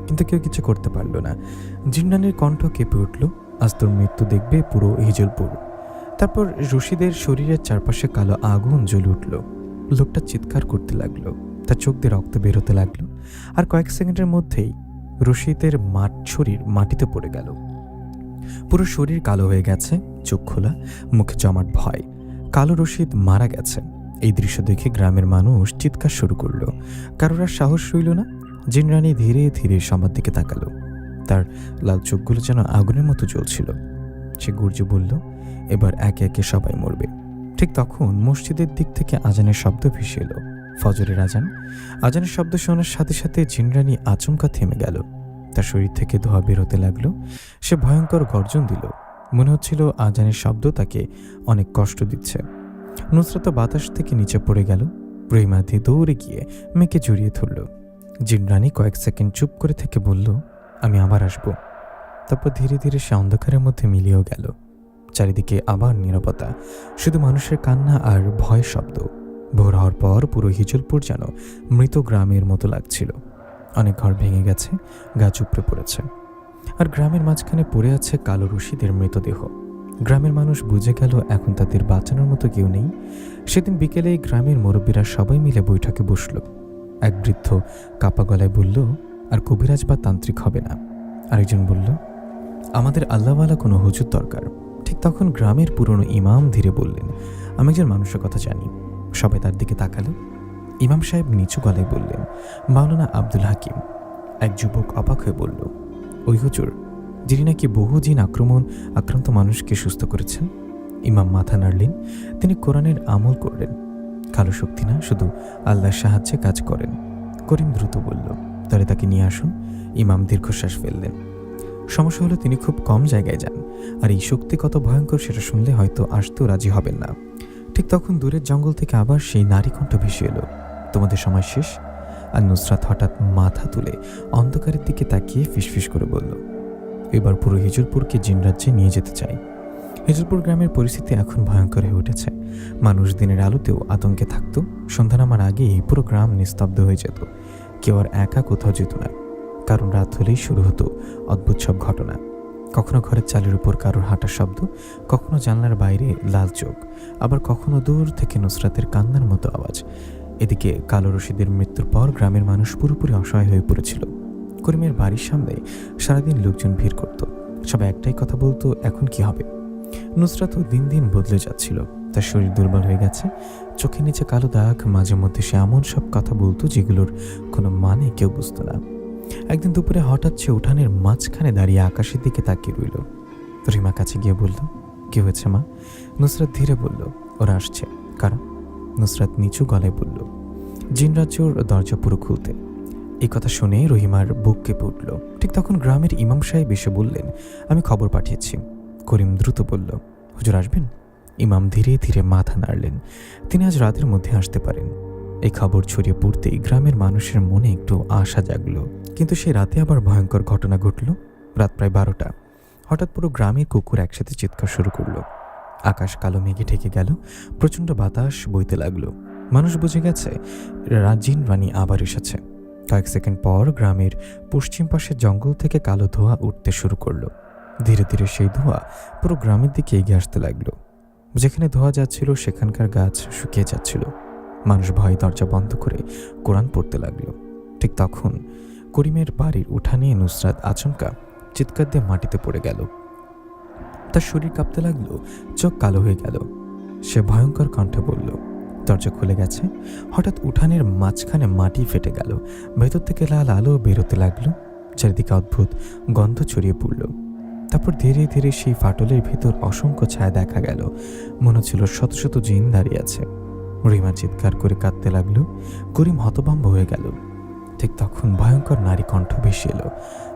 কিন্তু কেউ কিছু করতে পারল না। জিন্নানের কণ্ঠ কেঁপে উঠল, আজ তোর মৃত্যু দেখবে পুরো হিজলপুর। তারপর রশিদের শরীরের চারপাশে কালো আগুন জ্বলে উঠল। লোকটা চিৎকার করতে লাগলো, তার চোখ দিয়ে রক্ত বেরোতে লাগলো। আর কয়েক সেকেন্ডের মধ্যেই রশিদের শরীর মাটিতে পড়ে গেল। পুরো শরীর কালো হয়ে গেছে, চোখ খোলা, মুখে জমাট ভয়। কালো রশিদ মারা গেছে। এই দৃশ্য দেখে গ্রামের মানুষ চিৎকার শুরু করলো। কারোর আর সাহস রইল না। জিনরানি ধীরে ধীরে সবার দিকে তাকালো। তার লাল চোখগুলো যেন আগুনের মতো জ্বলছিল। সে গর্জে বলল, এবার একে একে সবাই মরবে। ঠিক তখন মসজিদের দিক থেকে আজানের শব্দ ভেসে এলো। ফজরের আজান। আজানের শব্দ শোনার সাথে সাথে জিনরানি আচমকা থেমে গেল। তার শরীর থেকে ধোঁয়া বেরোতে লাগলো। সে ভয়ঙ্কর গর্জন দিল। মনে হচ্ছিল আজানের শব্দ তাকে অনেক কষ্ট দিচ্ছে। নুসরাত বাতাস থেকে নিচে পড়ে গেল। রহিমা দিয়ে দৌড়ে গিয়ে মেয়েকে জড়িয়ে ধরল। জিনরানি কয়েক সেকেন্ড চুপ করে থেকে বলল, আমি আবার আসব। তারপর ধীরে ধীরে সে অন্ধকারের মধ্যে মিলিয়েও গেল। চারিদিকে আবার নীরবতা, শুধু মানুষের কান্না আর ভয় শব্দ। ভোর হওয়ার পর পুরো হিজলপুর যেন মৃত গ্রামের মতো লাগছিল। অনেক ঘর ভেঙে গেছে, গাছ উপড়ে পড়েছে, আর গ্রামের মাঝখানে পড়ে আছে কালো রশিদের মৃতদেহ। গ্রামের মানুষ বুঝে গেল এখন তাদের বাঁচানোর মতো কেউ নেই। সেদিন বিকেলে গ্রামের মুরব্বীরা সবাই মিলে বৈঠকে বসল। এক বৃদ্ধ কাপা গলায় বলল, আর কবিরাজ বা তান্ত্রিক হবে না। আরেকজন বলল, আমাদের আল্লাহওয়ালা কোনো হুজুর দরকার। ঠিক তখন গ্রামের পুরনো ইমাম ধীরে বললেন, আমি একজন মানুষের কথা জানি। সবাই তার দিকে তাকালো। ইমাম সাহেব নিচু গলায় বললেন, মাওলানা আব্দুল হাকিম। এক যুবক অবাক হয়ে বলল, ওই হুজুর, যিনি নাকি বহু জিন আক্রান্ত মানুষকে সুস্থ করেছেন। ইমাম মাথা নাড়লেন। তিনি কোরআনের আমল করলেন। কালো শক্তি না, শুধু আল্লাহর সাহায্যে কাজ করেন। করিম দ্রুত বলল, তাহলে তাকে নিয়ে আসুন। ইমাম দীর্ঘশ্বাস ফেললেন। সমস্যা হলো তিনি খুব কম জায়গায় যান, আর এই শক্তি কত ভয়ঙ্কর সেটা শুনলে হয়তো আসতেও রাজি হবেন না। ঠিক তখন দূরের জঙ্গল থেকে আবার সেই নারী কণ্ঠ ভেসে এলো, তোমাদের সময় শেষ। আর নুসরাত হঠাৎ মাথা তুলে অন্ধকারের দিকে তাকিয়ে ফিসফিস করে বলল, এবার পুরো হিজলপুরকে জিনরাজ্যে নিয়ে যেতে চাই। হিজলপুর গ্রামের পরিস্থিতি এখন ভয়ঙ্কর হয়ে উঠেছে। মানুষ দিনের আলোতেও আতঙ্কে থাকত। সন্ধ্যা নামার আগেই পুরো গ্রাম নিস্তব্ধ হয়ে যেত। কেউ আর একা কোথাও যেত না, কারণ রাত হলেই শুরু হতো অদ্ভুত সব ঘটনা। কখনো ঘরের চালের উপর কারোর হাঁটার শব্দ, কখনো জানলার বাইরে লাল চোখ, আবার কখনো দূর থেকে নুসরাতের কান্নার মতো আওয়াজ। এদিকে কালো রশিদের মৃত্যুর পর গ্রামের মানুষ পুরোপুরি অসহায় হয়ে পড়েছিল। করিমের বাড়ির সামনে সারাদিন লোকজন ভিড় করত। সবাই একটাই কথা বলতো, এখন কি হবে। নুসরাতও দিন দিন বদলে যাচ্ছিল। তার শরীর দুর্বল হয়ে গেছে, চোখের নিচে কালো দাগ। মাঝে মধ্যে সে এমন সব কথা বলতো যেগুলোর কোনো মানে কেউ বুঝতো না। একদিন দুপুরে হঠাৎ সে উঠানের মাঝখানে দাঁড়িয়ে আকাশের দিকে তাকিয়ে রইল। রিমা কাছে গিয়ে বলল, কি হয়েছে মা? নুসরাত ধীরে বলল, ওরা আসছে। কারা? নুসরাত নিচু গলায় বলল, জিনরাজ্যর দরজা পুরো খুলতে। এই কথা শুনে রহিমার বুক কেঁপে উঠল। ঠিক তখন গ্রামের ইমাম সাহেব এসে বললেন, আমি খবর পাঠিয়েছি। করিম দ্রুত বলল, হুজুর আসবেন? ইমাম ধীরে ধীরে মাথা নাড়লেন। তিনি আজ রাতের মধ্যে আসতে পারেন। এই খবর ছড়িয়ে পড়তেই গ্রামের মানুষের মনে একটু আশা জাগল। কিন্তু সেই রাতে আবার ভয়ঙ্কর ঘটনা ঘটল। রাত প্রায় 12টা। হঠাৎ পুরো গ্রামের কুকুর একসাথে চিৎকার শুরু করলো। আকাশ কালো মেঘে ঢেকে গেল। প্রচণ্ড বাতাস বইতে লাগলো। মানুষ বুঝে গেছে জিন রানী আবার এসেছে। কয়েক সেকেন্ড পর গ্রামের পশ্চিম পাশের জঙ্গল থেকে কালো ধোঁয়া উঠতে শুরু করলো। ধীরে ধীরে সেই ধোঁয়া পুরো গ্রামের দিকে এগিয়ে আসতে লাগলো। যেখানে ধোঁয়া যাচ্ছিল সেখানকার গাছ শুকিয়ে যাচ্ছিল। মানুষ ভয়ে দরজা বন্ধ করে কোরআন পড়তে লাগলো। ঠিক তখন করিমের বাড়ির উঠানে নুসরাত আচমকা চিৎকার দিয়ে মাটিতে পড়ে গেল। তার শরীর কাঁপতে লাগলো, চোখ কালো হয়ে গেল। সে ভয়ঙ্কর কণ্ঠে বলল, দরজা খুলে গেছে। হঠাৎ উঠানের মাঝখানে মাটি ফেটে গেল। ভেতর থেকে লাল আলো বেরোতে লাগলো। চারিদিকে অদ্ভুত গন্ধ ছড়িয়ে পড়ল। তারপর ধীরে ধীরে সেই ফাটলের ভেতর অসংখ্য ছায়া দেখা গেল। মনে হচ্ছিল শত শত জিন দাঁড়িয়ে আছে। রিমা চিৎকার করে কাঁদতে লাগলো। করিম হতভম্ব হয়ে গেল। ঠিক তখন ভয়ঙ্কর নারী কণ্ঠ ভেসে এলো,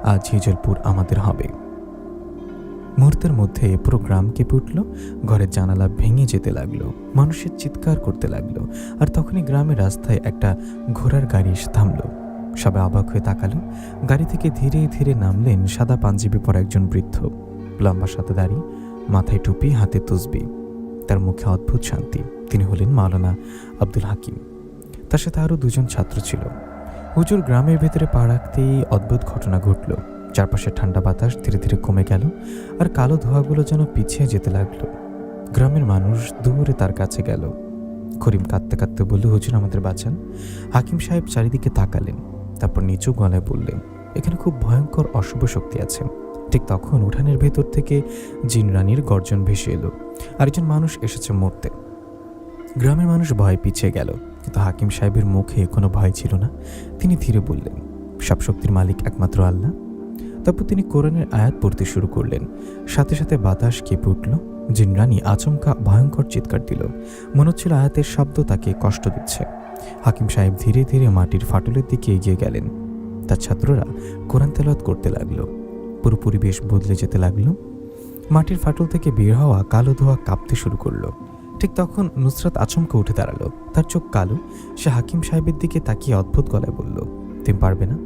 আজ হিজলপুর আমাদের হবে। মুহূর্তের মধ্যে পুরো গ্রাম কেঁপে উঠল। ঘরের জানালা ভেঙে যেতে লাগলো। মানুষের চিৎকার করতে লাগলো। আর তখনই গ্রামের রাস্তায় একটা ঘোড়ার গাড়ি এসে থামলো। সবাই অবাক হয়ে তাকালো। গাড়ি থেকে ধীরে ধীরে নামলেন সাদা পাঞ্জাবি পরা একজন বৃদ্ধ, লম্বা সাদা দাড়ি, মাথায় টুপি, হাতে তসবি। তার মুখে অদ্ভুত শান্তি। তিনি হলেন মাওলানা আব্দুল হাকিম। তার সাথে আরও দুজন ছাত্র ছিল। হুজুর গ্রামের ভেতরে পা রাখতেই অদ্ভুত ঘটনা ঘটল। চারপাশে ঠান্ডা বাতাস ধীরে ধীরে কমে গেল, আর কালো ধোঁয়াগুলো যেন পিছিয়ে যেতে লাগলো। গ্রামের মানুষ দৌড়ে তার কাছে গেল। করিম কাঁদতে কাঁদতে বলল, হুজুর আমাদের বাঁচান। হাকিম সাহেব চারিদিকে তাকালেন, তারপর নিচু গলায় বললেন, এখানে খুব ভয়ঙ্কর অশুভ শক্তি আছে। ঠিক তখন উঠানের ভেতর থেকে জিন রানীর গর্জন ভেসে এলো। আরেকজন মানুষ এসেছে মরতে। গ্রামের মানুষ ভয় পিছিয়ে গেল, কিন্তু হাকিম সাহেবের মুখে কোনো ভয় ছিল না। তিনি ধীরে বললেন, সব শক্তির মালিক একমাত্র আল্লাহ। তারপর তিনি কোরআনের আয়াত পড়তে শুরু করলেন। সাথে সাথে বাতাস কেঁপে উঠল। জিন রানী আচমকা ভয়ঙ্কর চিৎকার দিল। মনে হচ্ছিল আয়াতের শব্দ তাকে কষ্ট দিচ্ছে। হাকিম সাহেব ধীরে ধীরে মাটির ফাটলের দিকে এগিয়ে গেলেন। তার ছাত্ররা কোরআন তেলাওয়াত করতে লাগলো। পুরো পরিবেশ বদলে যেতে লাগলো। মাটির ফাটল থেকে বের হওয়া কালো ধোঁয়া কাঁপতে শুরু করলো। ঠিক তখন নুসরাত আচমকা উঠে দাঁড়ালো। তার চোখ কালো। সে হাকিম সাহেবের দিকে তাকিয়ে অদ্ভুত গলায় বলল, তুমি পারবে না?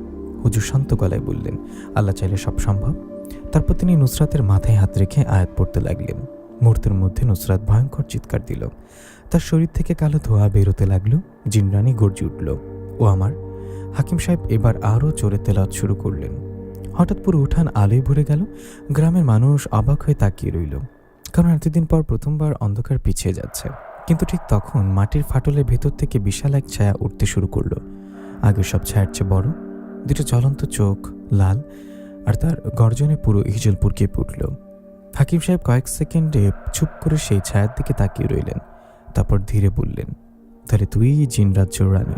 হুজুর শান্ত গলায় বললেন, আল্লাহ চাইলে সব সম্ভব। তারপর তিনি নুসরাতের মাথায় হাত রেখে আয়াত পড়তে লাগলেন। মুহূর্তের মধ্যে নুসরাত ভয়ঙ্কর চিৎকার দিল। তার শরীর থেকে কালো ধোঁয়া বেরোতে লাগলো। জিনরানি গর্জে উঠল, ও আমার। হাকিম সাহেব এবার আরও জোরে তেলাওয়াত শুরু করলেন। হঠাৎ পুরো উঠান আলোয় ভরে গেল। গ্রামের মানুষ অবাক হয়ে তাকিয়ে রইল, কারণ এতদিন পর প্রথমবার অন্ধকার পিছিয়ে যাচ্ছে। কিন্তু ঠিক তখন মাটির ফাটলের ভেতর থেকে বিশাল এক ছায়া উঠতে শুরু করলো। আগের সব ছায়ার চেয়ে বড়, দুটো জ্বলন্ত চোখ, লাল, আর তার গর্জনে পুরো হিজলপুর কেঁপে উঠল। হাকিম সাহেব কয়েক সেকেন্ডে চুপ করে সেই ছায়ার দিকে তাকিয়ে রইলেন। তারপর ধীরে বললেন, তাহলে তুই জিন রাজ্যের রানী।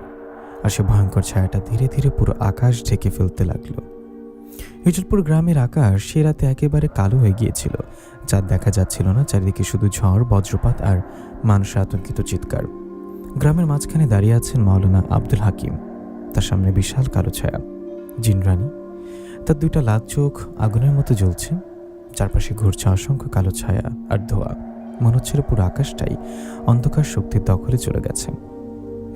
আর সে ভয়ঙ্কর ছায়াটা ধীরে ধীরে পুরো আকাশ ঢেকে ফেলতে লাগলো। হিজলপুর গ্রামের আকাশ সে রাতে একেবারে কালো হয়ে গিয়েছিল। চাঁদ দেখা যাচ্ছিল না, চারিদিকে শুধু ঝড়, বজ্রপাত আর মানুষের আতঙ্কিত চিৎকার। গ্রামের মাঝখানে দাঁড়িয়ে আছেন মাওলানা আব্দুল হাকিম। তার সামনে বিশাল কালো ছায়া, জিন রানী। তার দুইটা লাল চোখ আগুনের মতো জ্বলছে। চারপাশে ঘুরছে অসংখ্য কালো ছায়া আর ধোঁয়া। মনে হচ্ছিল পুরো আকাশটাই অন্ধকার শক্তির দখলে চলে গেছে।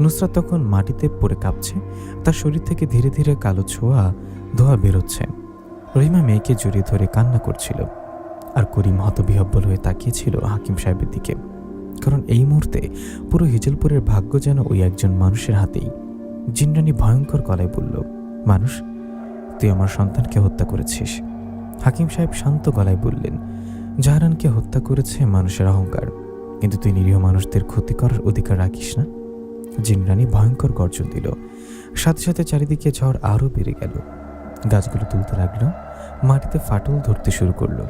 নুসরাত তখন মাটিতে পড়ে কাঁপছে। তার শরীর থেকে ধীরে ধীরে কালো ছোঁয়া ধোঁয়া বেরোচ্ছে। রহিমা মেয়েকে জড়িয়ে ধরে কান্না করছিল, আর করিম হতবিহ্বল হয়ে তাকিয়েছিল হাকিম সাহেবের দিকে। কারণ এই মুহূর্তে পুরো হিজলপুরের ভাগ্য যেন ওই একজন মানুষের হাতেই। জিনরানী ভয়ঙ্কর গলায় বলল, মানুষ, তুই আমার সন্তানকে হত্যা করেছিস। হাকিম সাহেব শান্ত গলায় বললেন, জাহারানকে হত্যা করেছে মানুষের অহংকার, কিন্তু তুই নিরীহ মানুষদের ক্ষতি করার অধিকার রাখিস না। জিনরানী ভয়ঙ্কর গর্জন দিল। সাথে সাথে চারিদিকে ঝড় আরও বেড়ে গেল। গাছগুলো তুলতে লাগলো, মাটিতে ফাটল ধরতে শুরু করলো।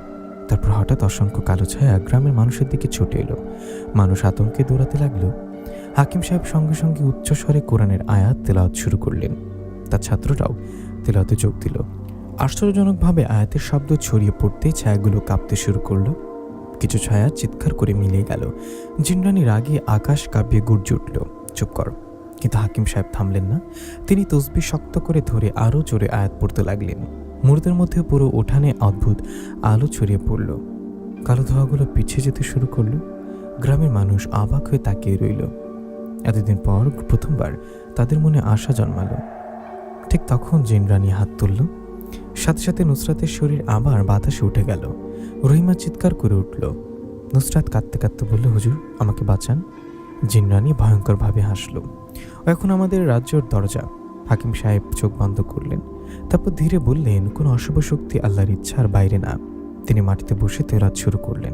তারপর হঠাৎ অসংখ্য কালো ছায়া গ্রামের মানুষের দিকে ছুটে এলো। মানুষ আতঙ্কে দৌড়াতে লাগলো। হাকিম সাহেব সঙ্গে সঙ্গে উচ্চস্বরে কোরআনের আয়াত তেলাওয়াত শুরু করলেন। তার ছাত্ররাও তেলাওয়াতে যোগ দিল। আশ্চর্যজনকভাবে আয়াতের শব্দ ছড়িয়ে পড়তে ছায়াগুলো কাঁপতে শুরু করলো। কিছু ছায়া চিৎকার করে মিলিয়ে গেল। জিনরানী রাগে আকাশ কাঁপিয়ে গর্জে উঠল, চুপ কর। কিন্তু হাকিম সাহেব থামলেন না। তিনি তসবিহ শক্ত করে ধরে আরও জোরে আয়াত পড়তে লাগলেন। মুহূর্তের মধ্যে পুরো উঠানে অদ্ভুত আলো ছড়িয়ে পড়ল। কালো ধোঁয়াগুলো পিছিয়ে যেতে শুরু করলো। গ্রামের মানুষ অবাক হয়ে তাকিয়ে রইল। এতদিন পর প্রথমবার তাদের মনে আশা জন্মালো। ঠিক তখন জিনরানী হাত তুলল। সাথে সাথে নুসরাতের শরীর আবার বাতাসে উঠে গেল। রহিমা চিৎকার করে উঠল। নুসরাত কাঁদতে কাঁদতে বলল, হুজুর আমাকে বাঁচান। জিনরানী ভয়ঙ্করভাবে হাসল। এখন আমাদের রাজ্যের দরজা। হাকিম সাহেব চোখ বন্ধ করলেন। তারপর ধীরে বললেন, কোনো অশুভ শক্তি আল্লাহর ইচ্ছার বাইরে না। তিনি মাটিতে বসে তেলাওয়াত শুরু করলেন।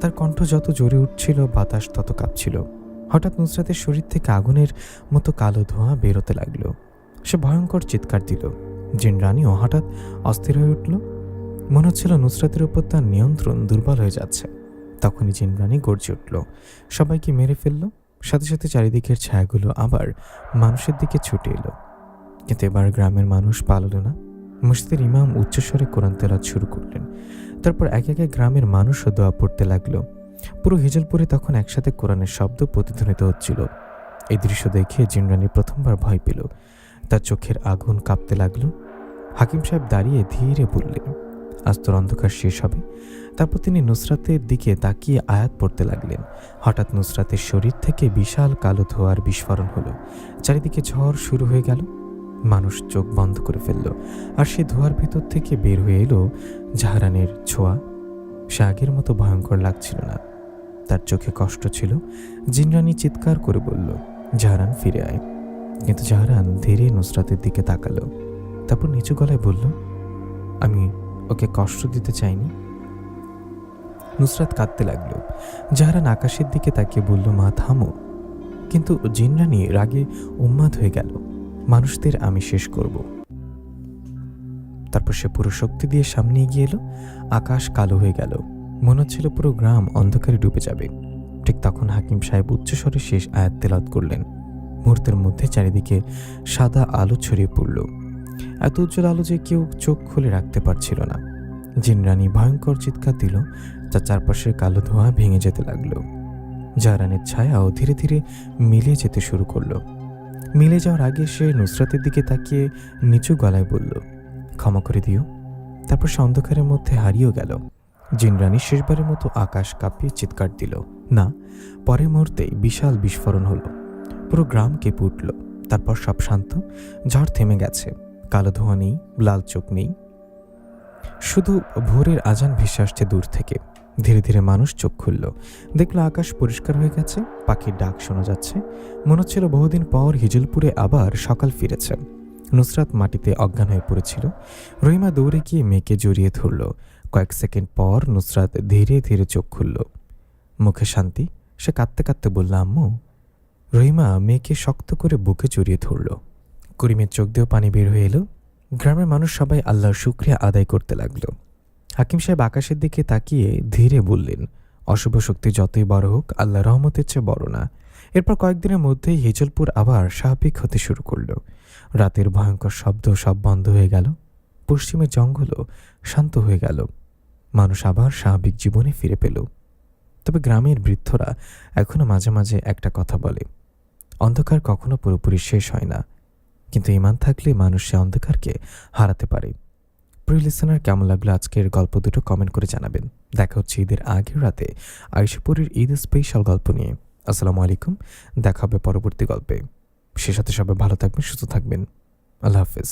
তার কণ্ঠ যত জোরে উঠছিল, বাতাস তত কাঁপছিল। হঠাৎ নুসরাতের শরীর থেকে আগুনের মতো কালো ধোঁয়া বেরোতে লাগলো। সে ভয়ঙ্কর চিৎকার দিল। জিনরানীও হঠাৎ অস্থির হয়ে উঠল। মনে হচ্ছিল নুসরাতের উপর তার নিয়ন্ত্রণ দুর্বল হয়ে যাচ্ছে। তখনই জিনরানী গর্জে উঠল, সবাইকে মেরে ফেলল। সাথে সাথে চারিদিকের ছায়াগুলো আবার মানুষের দিকে ছুটে এলো। কিন্তু এবার গ্রামের মানুষ পালালো না। মসজিদের ইমাম উচ্চস্বরে কোরআন তেলাওয়াত শুরু করলেন। তারপর একে একে গ্রামের মানুষও দোয়া পড়তে লাগলো। পুরো হিজলপুরে তখন একসাথে কোরআনের শব্দ প্রতিধ্বনিত হচ্ছিল। এই দৃশ্য দেখে জিনরানী প্রথমবার ভয় পেল। তার চোখের আগুন কাঁপতে লাগলো। হাকিম সাহেব দাঁড়িয়ে ধীরে বললেন, আজ তোর অন্ধকার শেষ হবে। তারপর তিনি নুসরাতের দিকে তাকিয়ে আয়াত পড়তে লাগলেন। হঠাৎ নুসরাতের শরীর থেকে বিশাল কালো ধোঁয়ার বিস্ফোরণ হলো। চারিদিকে ঝড় শুরু হয়ে গেল। মানুষ চোখ বন্ধ করে ফেলল। আর সে ধোঁয়ার ভেতর থেকে বের হয়ে এলো জাহারানের ছোঁয়া। সে আগের মতো ভয়ঙ্কর লাগছিল না, তার চোখে কষ্ট ছিল। জিনরানী চিৎকার করে বলল, জাহারান ফিরে আয়। কিন্তু জাহরান ধীরে নুসরাতের দিকে তাকালো, তারপর নিচু গলায় বলল, আমি ওকে কষ্ট দিতে চাইনি। নুসরাত কাঁদতে লাগলো। জাহরান আকাশের দিকে তাকিয়ে বলল, মা থামো। কিন্তু জিনরানি রাগে উন্মাদ হয়ে গেল, মানুষদের আমি শেষ করব। তারপর সে পুরো শক্তি দিয়ে সামনে এগিয়ে এলো। আকাশ কালো হয়ে গেল, মনে হচ্ছিল পুরো গ্রাম অন্ধকারে ডুবে যাবে। ঠিক তখন হাকিম সাহেব উচ্চস্বরে শেষ আয়াত তেলাওয়াত করলেন। মুহূর্তের মধ্যে চারিদিকে সাদা আলো ছড়িয়ে পড়ল, এত উজ্জ্বল আলো যে কেউ চোখ খুলে রাখতে পারছিল না। জিনরানি ভয়ঙ্কর চিৎকার দিল, তার চারপাশের কালো ধোঁয়া ভেঙে যেতে লাগলো। জাহরানের ছায়াও ধীরে ধীরে মিলে যেতে শুরু করলো। মিলে যাওয়ার আগে সে নুসরাতের দিকে তাকিয়ে নিচু গলায় বলল, ক্ষমা করে দিও। তারপর সে অন্ধকারের মধ্যে হারিয়েও গেল। জিনরানি শেষবারের মতো আকাশ কাঁপিয়ে চিৎকার দিল, না, পরের মুহূর্তেই বিশাল বিস্ফোরণ হলো। পুরো গ্রাম কেঁপে উঠল। তারপর সব শান্ত, ঝড় থেমে গেছে, কালো ধোঁয়া নেই, লাল চোখ নেই, শুধু ভোরের আজান ভেসে আসছে দূর থেকে। ধীরে ধীরে মানুষ চোখ খুলল, দেখলো আকাশ পরিষ্কার হয়ে গেছে, পাখির ডাক শোনা যাচ্ছে। মনে হচ্ছিল বহুদিন পর হিজলপুরে আবার সকাল ফিরেছে। নুসরাত মাটিতে অজ্ঞান হয়ে পড়েছিল। রহিমা দৌড়ে গিয়ে মেয়েকে জড়িয়ে ধরল। কয়েক সেকেন্ড পর নুসরাত ধীরে ধীরে চোখ খুলল, মুখে শান্তি। সে কাঁদতে কাঁদতে বলল, আম্মু। রহিমা মেয়েকে শক্ত করে বুকে জড়িয়ে ধরল। করিমের চোখ দিয়েও পানি বের হয়ে এলো। গ্রামের মানুষ সবাই আল্লাহর শুকরিয়া আদায় করতে লাগলো। হাকিম সাহেব আকাশের দিকে তাকিয়ে ধীরে বললেন, অশুভ শক্তি যতই বড় হোক, আল্লাহ রহমতের চেয়ে বড় না। এরপর কয়েকদিনের মধ্যেই হিজলপুর আবার স্বাভাবিক হতে শুরু করলো। রাতের ভয়ঙ্কর শব্দ সব বন্ধ হয়ে গেল। পশ্চিমের জঙ্গলও শান্ত হয়ে গেল। মানুষ আবার স্বাভাবিক জীবনে ফিরে পেল। তবে গ্রামের বৃদ্ধরা এখনো মাঝে মাঝে একটা কথা বলে, অন্ধকার কখনো পুরোপুরি শেষ হয় না, কিন্তু ঈমান থাকলে মানুষ সে অন্ধকারকে হারাতে পারে। প্রিয় লিসেনার, কেমন লাগলো আজকের গল্প দুটো কমেন্ট করে জানাবেন। দেখা হচ্ছে ঈদের আগের রাতে আয়েশাপুরীর ঈদ স্পেশাল গল্প নিয়ে। আসসালামু আলাইকুম, দেখা হবে পরবর্তী গল্পে। সে সাথে সবাই ভালো থাকবেন, সুস্থ থাকবেন। আল্লাহ হাফেজ।